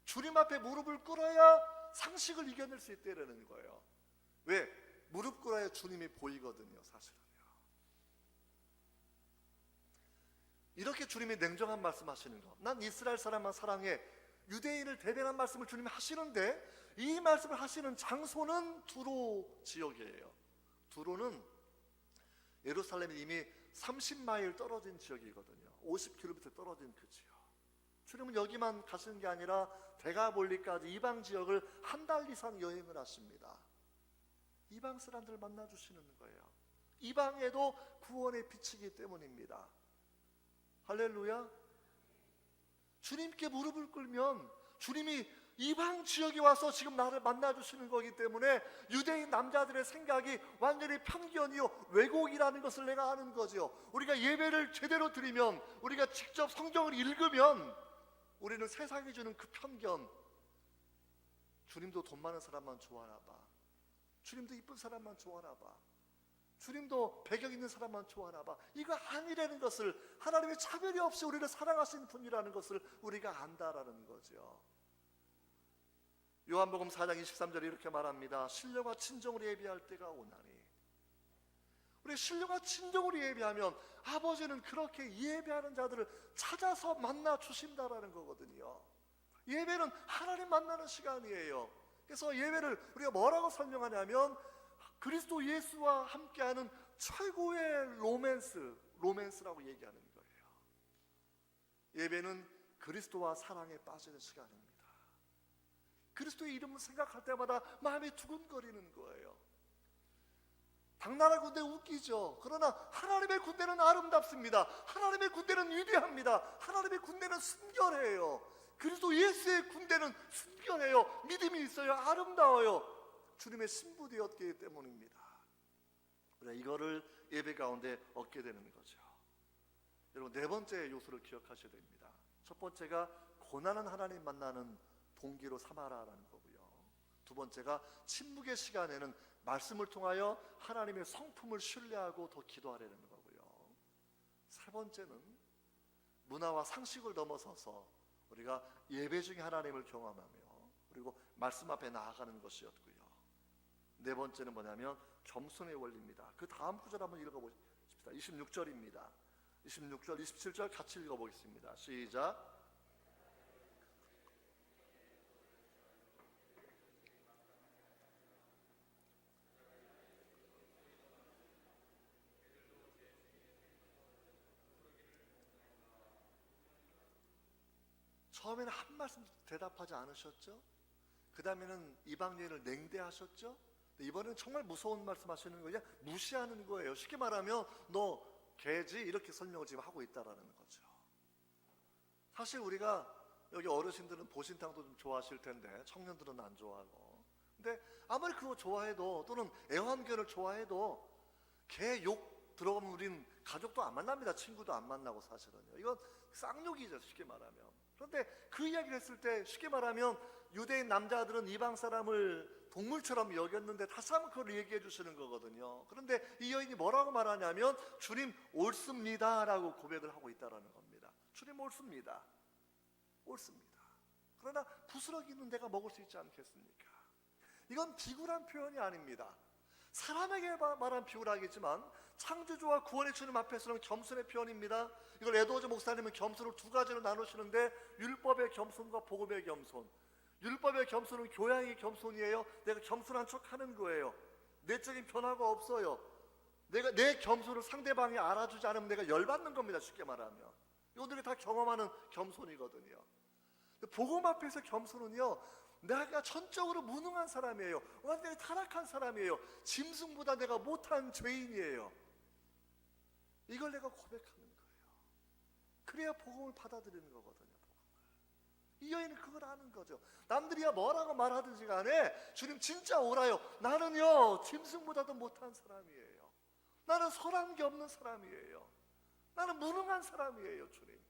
주님 앞에 무릎을 꿇어야 상식을 이겨낼 수 있다는 거예요. 왜? 무릎 꿇어야 주님이 보이거든요. 사실은요. 이렇게 주님이 냉정한 말씀하시는 거, 난 이스라엘 사람만 사랑해, 유대인을 대변한 말씀을 주님이 하시는데, 이 말씀을 하시는 장소는 두로 지역이에요. 두로는 예루살렘이 이미 30마일 떨어진 지역이거든요. 50km 떨어진 그 지역. 주님은 여기만 가시는 게 아니라 대가볼리까지 이방 지역을 한 달 이상 여행을 하십니다. 이방 사람들을 만나주시는 거예요. 이방에도 구원의 빛이기 때문입니다. 할렐루야. 주님께 무릎을 꿇으면 주님이 이방 지역에 와서 지금 나를 만나주시는 거기 때문에 유대인 남자들의 생각이 완전히 편견이요 왜곡이라는 것을 내가 아는 거죠. 우리가 예배를 제대로 드리면, 우리가 직접 성경을 읽으면 우리는 세상이 주는 그 편견, 주님도 돈 많은 사람만 좋아하나 봐, 주님도 이쁜 사람만 좋아하나 봐, 주님도 배경 있는 사람만 좋아하나 봐, 이거 아니라는 것을, 하나님의 차별이 없이 우리를 사랑하시는 분이라는 것을 우리가 안다라는 거죠. 요한복음 4장 23절에 이렇게 말합니다. 신령과 친정으로 예배할 때가 오나니. 우리 신령과 친정으로 예배하면 아버지는 그렇게 예배하는 자들을 찾아서 만나 주신다라는 거거든요. 예배는 하나님 만나는 시간이에요. 그래서 예배를 우리가 뭐라고 설명하냐면 그리스도 예수와 함께하는 최고의 로맨스라고 얘기하는 거예요. 예배는 그리스도와 사랑에 빠지는 시간입니다. 그리스도의 이름을 생각할 때마다 마음이 두근거리는 거예요. 당나라 군대 웃기죠. 그러나 하나님의 군대는 아름답습니다. 하나님의 군대는 위대합니다. 하나님의 군대는 순결해요. 그리스도 예수의 군대는 순결해요. 믿음이 있어요. 아름다워요. 주님의 신부 되었기 때문입니다. 이거를 예배 가운데 얻게 되는 거죠. 여러분, 네 번째 요소를 기억하셔야 됩니다. 첫 번째가 고난은 하나님 만나는 동기로 삼아라라는 거고요. 두 번째가 침묵의 시간에는 말씀을 통하여 하나님의 성품을 신뢰하고 더 기도하라는 거고요. 세 번째는 문화와 상식을 넘어서서 우리가 예배 중에 하나님을 경험하며 그리고 말씀 앞에 나아가는 것이었고요. 네 번째는 뭐냐면 겸손의 원리입니다. 그 다음 구절 한번 읽어보십시다. 26절입니다. 26절, 27절 같이 읽어보겠습니다. 시작. 처음에는 한 말씀 대답하지 않으셨죠? 그 다음에는 이방 여인을 냉대하셨죠? 이번에는 정말 무서운 말씀 하시는 거예요. 그냥 무시하는 거예요. 쉽게 말하면 너 개지? 이렇게 설명을 지금 하고 있다라는 거죠. 사실 우리가 여기 어르신들은 보신탕도 좀 좋아하실 텐데 청년들은 안 좋아하고, 근데 아무리 그거 좋아해도 또는 애완견을 좋아해도 개 욕 들어가면 우린 가족도 안 만납니다. 친구도 안 만나고 사실은요. 이건 쌍욕이죠, 쉽게 말하면. 그런데 그 이야기를 했을 때 쉽게 말하면 유대인 남자들은 이방 사람을 동물처럼 여겼는데 다시 한번 그걸 얘기해 주시는 거거든요. 그런데 이 여인이 뭐라고 말하냐면 주님 옳습니다 라고 고백을 하고 있다는 겁니다. 주님 옳습니다. 옳습니다. 그러나 부스러기는 내가 먹을 수 있지 않겠습니까? 이건 비굴한 표현이 아닙니다. 사람에게 말한 비굴하겠지만 창조주와 구원의 주님 앞에서는 겸손의 표현입니다. 이걸 에드워즈 목사님은 겸손을 두 가지로 나누시는데 율법의 겸손과 복음의 겸손. 율법의 겸손은 교양의 겸손이에요. 내가 겸손한 척 하는 거예요. 내적인 변화가 없어요. 내가 내 겸손을 상대방이 알아주지 않으면 내가 열받는 겁니다. 쉽게 말하면 이들이 다 경험하는 겸손이거든요. 복음 앞에서 겸손은요, 내가 전적으로 무능한 사람이에요. 완전히 타락한 사람이에요. 짐승보다 내가 못한 죄인이에요. 이걸 내가 고백하는 거예요. 그래야 복음을 받아들이는 거거든요. 이 여인은 그걸 아는 거죠. 남들이야 뭐라고 말하든지 간에 주님 진짜 오라요. 나는요 짐승보다도 못한 사람이에요. 나는 선한 게 없는 사람이에요. 나는 무능한 사람이에요. 주님.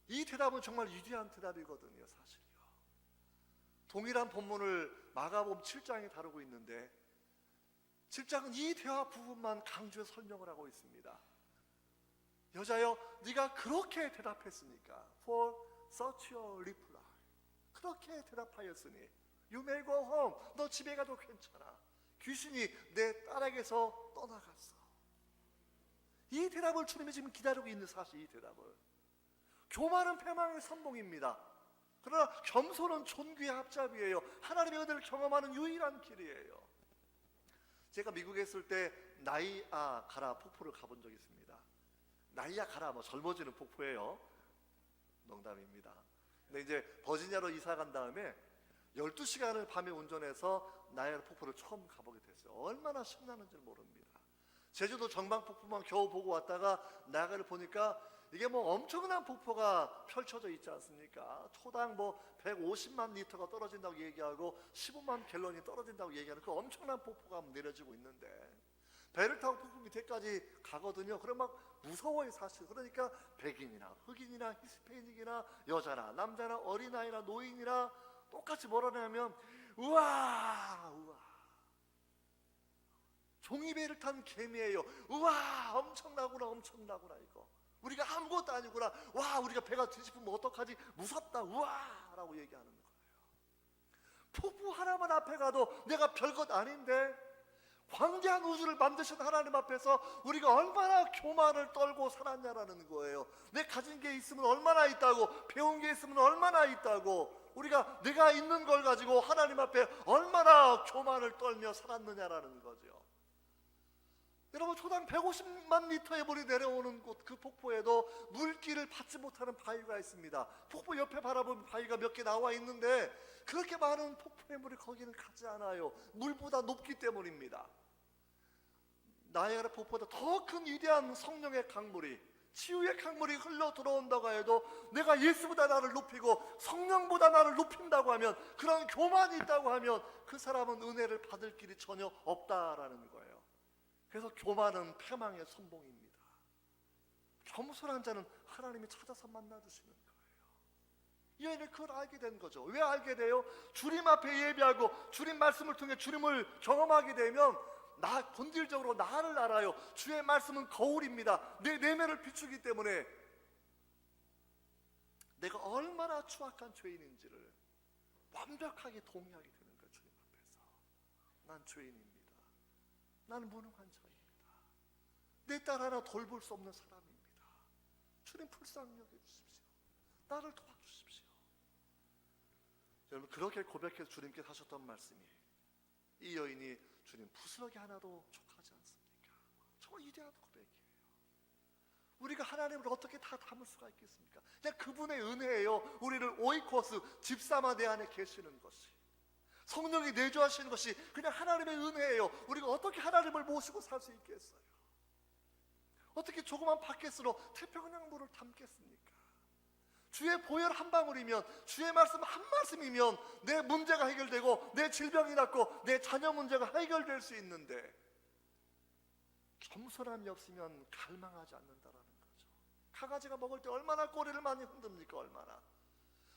이 대답은 정말 위대한 대답이거든요. 사실요. 동일한 본문을 마가복음 7장에 다루고 있는데 7장은 이 대화 부분만 강조해서 설명을 하고 있습니다. 여자여, 네가 그렇게 대답했으니까 for such a reply, 그렇게 대답하였으니 you may go home, 너 집에 가도 괜찮아. 귀신이 내 딸에게서 떠나갔어. 이 대답을 주님이 지금 기다리고 있는 사실, 이 대답을. 교만은 패망의 선봉입니다. 그러나 겸손은 존귀의 합잡이에요. 하나님의 은혜를 경험하는 유일한 길이에요. 제가 미국에 있을 때 나이아가라 폭포를 가본 적이 있습니다. 나이아가라 뭐 젊어지는 폭포예요. 농담입니다. 근데 이제 버지니아로 이사 간 다음에 12시간을 밤에 운전해서 나이아가라 폭포를 처음 가보게 됐어요. 얼마나 신나는지 모릅니다. 제주도 정방폭포만 겨우 보고 왔다가 나이아가라를 보니까 이게 뭐 엄청난 폭포가 펼쳐져 있지 않습니까? 초당 뭐 150만 리터가 떨어진다고 얘기하고 15만 갤런이 떨어진다고 얘기하는 그 엄청난 폭포가 내려지고 있는데 배를 타고 폭포 밑에까지 가거든요. 그럼 막 무서워요 사실. 그러니까 백인이나 흑인이나 히스패닉이나 여자나 남자나 어린아이나 노인이나 똑같이 뭐라 하냐면 우와 우와, 종이배를 탄 개미예요. 우와 엄청나구나 엄청나구나. 이거 우리가 아무것도 아니구나. 와 우리가 배가 뒤집으면 어떡하지? 무섭다. 우와 라고 얘기하는 거예요. 폭포 하나만 앞에 가도 내가 별것 아닌데 광대한 우주를 만드신 하나님 앞에서 우리가 얼마나 교만을 떨고 살았냐라는 거예요. 내 가진 게 있으면 얼마나 있다고, 배운 게 있으면 얼마나 있다고, 우리가 내가 있는 걸 가지고 하나님 앞에 얼마나 교만을 떨며 살았느냐라는 거죠. 여러분 초당 150만 리터의 물이 내려오는 곳, 그 폭포에도 물기를 받지 못하는 바위가 있습니다. 폭포 옆에 바라보면 바위가 몇 개 나와 있는데 그렇게 많은 폭포의 물이 거기는 가지 않아요. 물보다 높기 때문입니다. 나이아가라 폭포보다 더 큰 위대한 성령의 강물이, 치유의 강물이 흘러 들어온다고 해도 내가 예수보다 나를 높이고 성령보다 나를 높인다고 하면, 그런 교만이 있다고 하면 그 사람은 은혜를 받을 길이 전혀 없다라는 거예요. 그래서 교만은 패망의 선봉입니다. 겸손한 자는 하나님이 찾아서 만나주시는 거예요. 이 여인은 그걸 알게 된 거죠. 왜 알게 돼요? 주님 앞에 예배하고 주님 말씀을 통해 주님을 경험하게 되면 본질적으로 나를 알아요. 주의 말씀은 거울입니다. 내 내면을 비추기 때문에 내가 얼마나 추악한 죄인인지를 완벽하게 동의하게 되는 거예요. 주님 앞에서 난 죄인입니다. 나는 무능한 자입니다. 내 딸 하나 돌볼 수 없는 사람입니다. 주님 불쌍히 여겨주십시오. 나를 도와주십시오. 여러분, 그렇게 고백해서 주님께 하셨던 말씀이 이 여인이 주님 부스러기 하나도 족하지 않습니까? 정말 위대한 고백이에요. 우리가 하나님을 어떻게 다 담을 수가 있겠습니까? 그냥 그분의 은혜예요. 우리를 오이코스 집사마 내 안에 계시는 것이, 성령이 내주하시는 것이 그냥 하나님의 은혜예요. 우리가 어떻게 하나님을 모시고 살 수 있겠어요? 어떻게 조그만 바켓으로 태평양 물을 담겠습니까? 주의 보혈 한 방울이면, 주의 말씀 한 말씀이면 내 문제가 해결되고 내 질병이 낫고 내 자녀 문제가 해결될 수 있는데, 겸손함이 없으면 갈망하지 않는다라는 거죠. 강아지가 먹을 때 얼마나 꼬리를 많이 흔듭니까? 얼마나.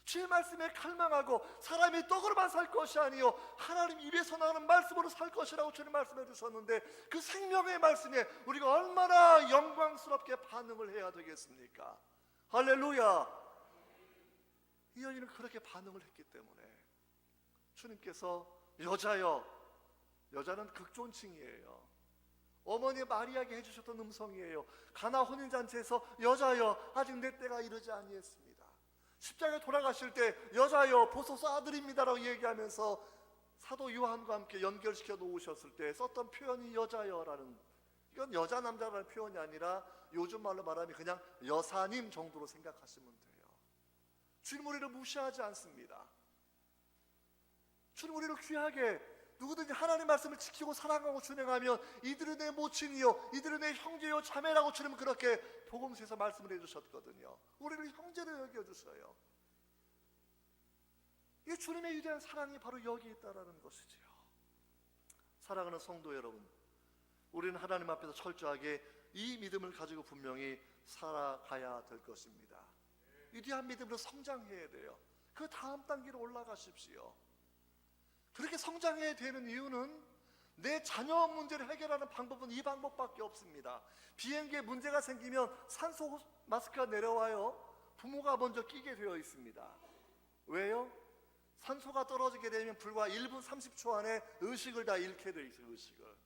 주의 말씀에 갈망하고 사람이 떡으로만 살 것이 아니요 하나님 입에서 나오는 말씀으로 살 것이라고 주님 말씀해 주셨는데, 그 생명의 말씀에 우리가 얼마나 영광스럽게 반응을 해야 되겠습니까? 할렐루야. 이 여인은 그렇게 반응을 했기 때문에 주님께서 여자여, 여자는 극존칭이에요. 어머니 마리아에게 해주셨던 음성이에요. 가나 혼인잔치에서 여자여 아직 내 때가 이르지 아니했습니다. 십자가에 돌아가실 때 여자여 보소서 아들입니다라고 얘기하면서 사도 요한과 함께 연결시켜 놓으셨을 때 썼던 표현이 여자여라는, 이건 여자 남자라는 표현이 아니라 요즘 말로 말하면 그냥 여사님 정도로 생각하시면 돼요. 주님 우리를 무시하지 않습니다. 주님 우리를 귀하게, 누구든지 하나님 말씀을 지키고 사랑하고 준행하면 이들은 내 모친이요 이들은 내 형제요 자매라고 주님은 그렇게 복음서에서 말씀을 해주셨거든요. 우리를 형제로 여겨주셔요. 이 주님의 위대한 사랑이 바로 여기 있다라는 것이지요. 사랑하는 성도 여러분, 우리는 하나님 앞에서 철저하게 이 믿음을 가지고 분명히 살아가야 될 것입니다. 위대한 믿음으로 성장해야 돼요. 그 다음 단계로 올라가십시오. 그렇게 성장해야 되는 이유는 내 자녀 문제를 해결하는 방법은 이 방법밖에 없습니다. 비행기에 문제가 생기면 산소 마스크가 내려와요. 부모가 먼저 끼게 되어 있습니다. 왜요? 산소가 떨어지게 되면 불과 1분 30초 안에 의식을 다 잃게 되어 있어요. 의식을.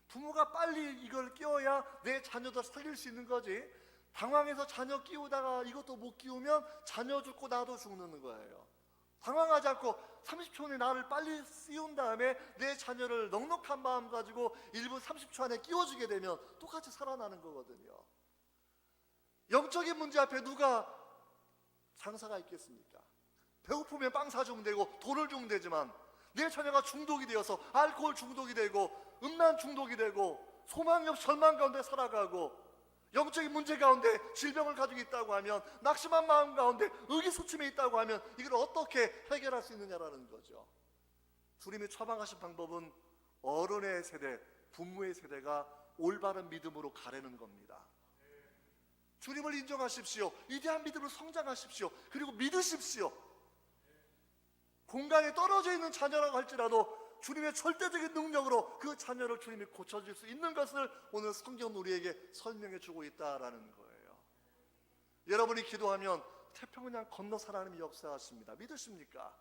부모가 빨리 이걸 끼워야 내 자녀도 살릴 수 있는 거지. 당황해서 자녀 끼우다가 이것도 못 끼우면 자녀 죽고 나도 죽는 거예요. 당황하지 않고 30초 안에 나를 빨리 씌운 다음에 내 자녀를 넉넉한 마음 가지고 1분 30초 안에 끼워주게 되면 똑같이 살아나는 거거든요. 영적인 문제 앞에 누가 장사가 있겠습니까? 배고프면 빵 사주면 되고 돈을 주면 되지만, 내 자녀가 중독이 되어서 알코올 중독이 되고 음란 중독이 되고 소망이 없이 절망 가운데 살아가고 영적인 문제 가운데 질병을 가지고 있다고 하면, 낙심한 마음 가운데 의기소침해 있다고 하면 이걸 어떻게 해결할 수 있느냐라는 거죠. 주님이 처방하신 방법은 어른의 세대, 부모의 세대가 올바른 믿음으로 가르는 겁니다. 주님을 인정하십시오. 위대한 믿음으로 성장하십시오. 그리고 믿으십시오. 공간에 떨어져 있는 자녀라고 할지라도 주님의 절대적인 능력으로 그 자녀를 주님이 고쳐줄 수 있는 것을 오늘 성경 우리에게 설명해 주고 있다라는 거예요. 여러분이 기도하면 태평양 건너서 하나님이 역사하십니다. 믿으십니까?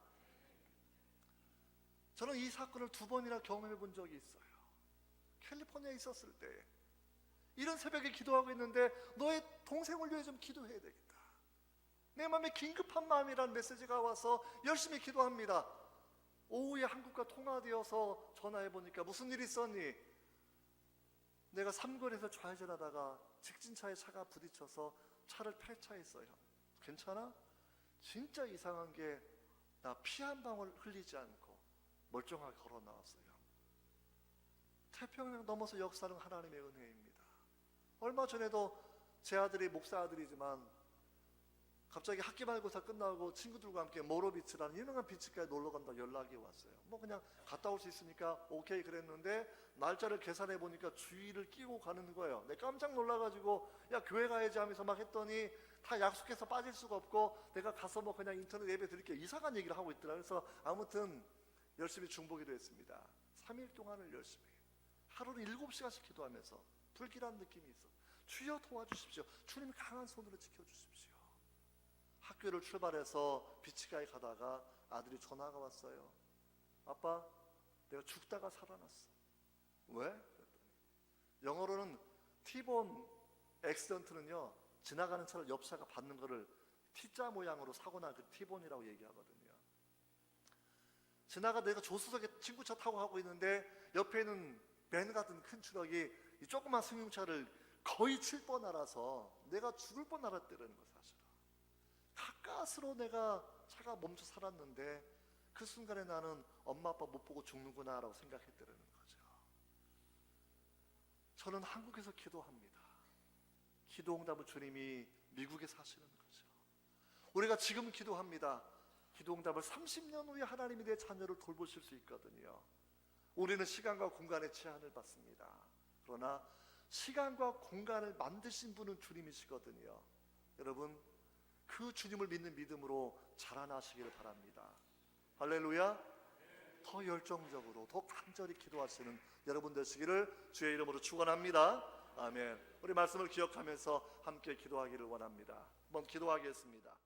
저는 이 사건을 2번이나 경험해 본 적이 있어요. 캘리포니아에 있었을 때 이런 새벽에 기도하고 있는데 너의 동생을 위해 좀 기도해야 되겠다. 내 마음에 긴급한 마음이라는 메시지가 와서 열심히 기도합니다. 오후에 한국과 통화되어서 전화해보니까 무슨 일 있었니? 내가 삼거리에서 좌회전하다가 직진차에 차가 부딪혀서 차를 폐차했어요. 괜찮아? 진짜 이상한 게 나 피 한 방울 흘리지 않고 멀쩡하게 걸어 나왔어요. 태평양 넘어서 역사는 하나님의 은혜입니다. 얼마 전에도 제 아들이 목사 아들이지만 갑자기 학기말고사 끝나고 친구들과 함께 모로비치라는 유명한 비치가에 놀러 간다고 연락이 왔어요. 뭐 그냥 갔다 올 수 있으니까 오케이 그랬는데 날짜를 계산해 보니까 주일을 끼고 가는 거예요. 내가 깜짝 놀라가지고 야 교회 가야지 하면서 막 했더니 다 약속해서 빠질 수가 없고 내가 가서 뭐 그냥 인터넷 예배 드릴게요. 이상한 얘기를 하고 있더라. 그래서 아무튼 열심히 중보기도 했습니다. 3일 동안을 열심히 하루를 7시간씩 기도하면서 불길한 느낌이 있어. 주여 도와주십시오. 주님이 강한 손으로 지켜주십시오. 학교를 출발해서 비치가에 가다가 아들이 전화가 왔어요. 아빠, 내가 죽다가 살아났어. 왜? 그랬더니 영어로는 T-bone 액시던트는요, 지나가는 차를 옆 차가 받는 거를 T자 모양으로 사고 난 그 T-bone이라고 얘기하거든요. 내가 조수석에 친구 차 타고 가고 있는데 옆에 있는 밴 같은 큰 트럭이 이 조그만 승용차를 거의 칠 뻔 알아서 내가 죽을 뻔 알았다는 거 사실은. 가까스로 내가 차가 멈춰 살았는데 그 순간에 나는 엄마 아빠 못 보고 죽는구나 라고 생각했다는 거죠. 저는 한국에서 기도합니다. 기도 응답은 주님이 미국에 사시는 거죠. 우리가 지금 기도합니다. 기도 응답을 30년 후에 하나님이 내 자녀를 돌보실 수 있거든요. 우리는 시간과 공간의 제한을 받습니다. 그러나 시간과 공간을 만드신 분은 주님이시거든요. 여러분, 그 주님을 믿는 믿음으로 자라나시기를 바랍니다. 할렐루야. 더 열정적으로 더 간절히 기도하시는 여러분 되시기를 주의 이름으로 축원합니다. 아멘. 우리 말씀을 기억하면서 함께 기도하기를 원합니다. 한번 기도하겠습니다.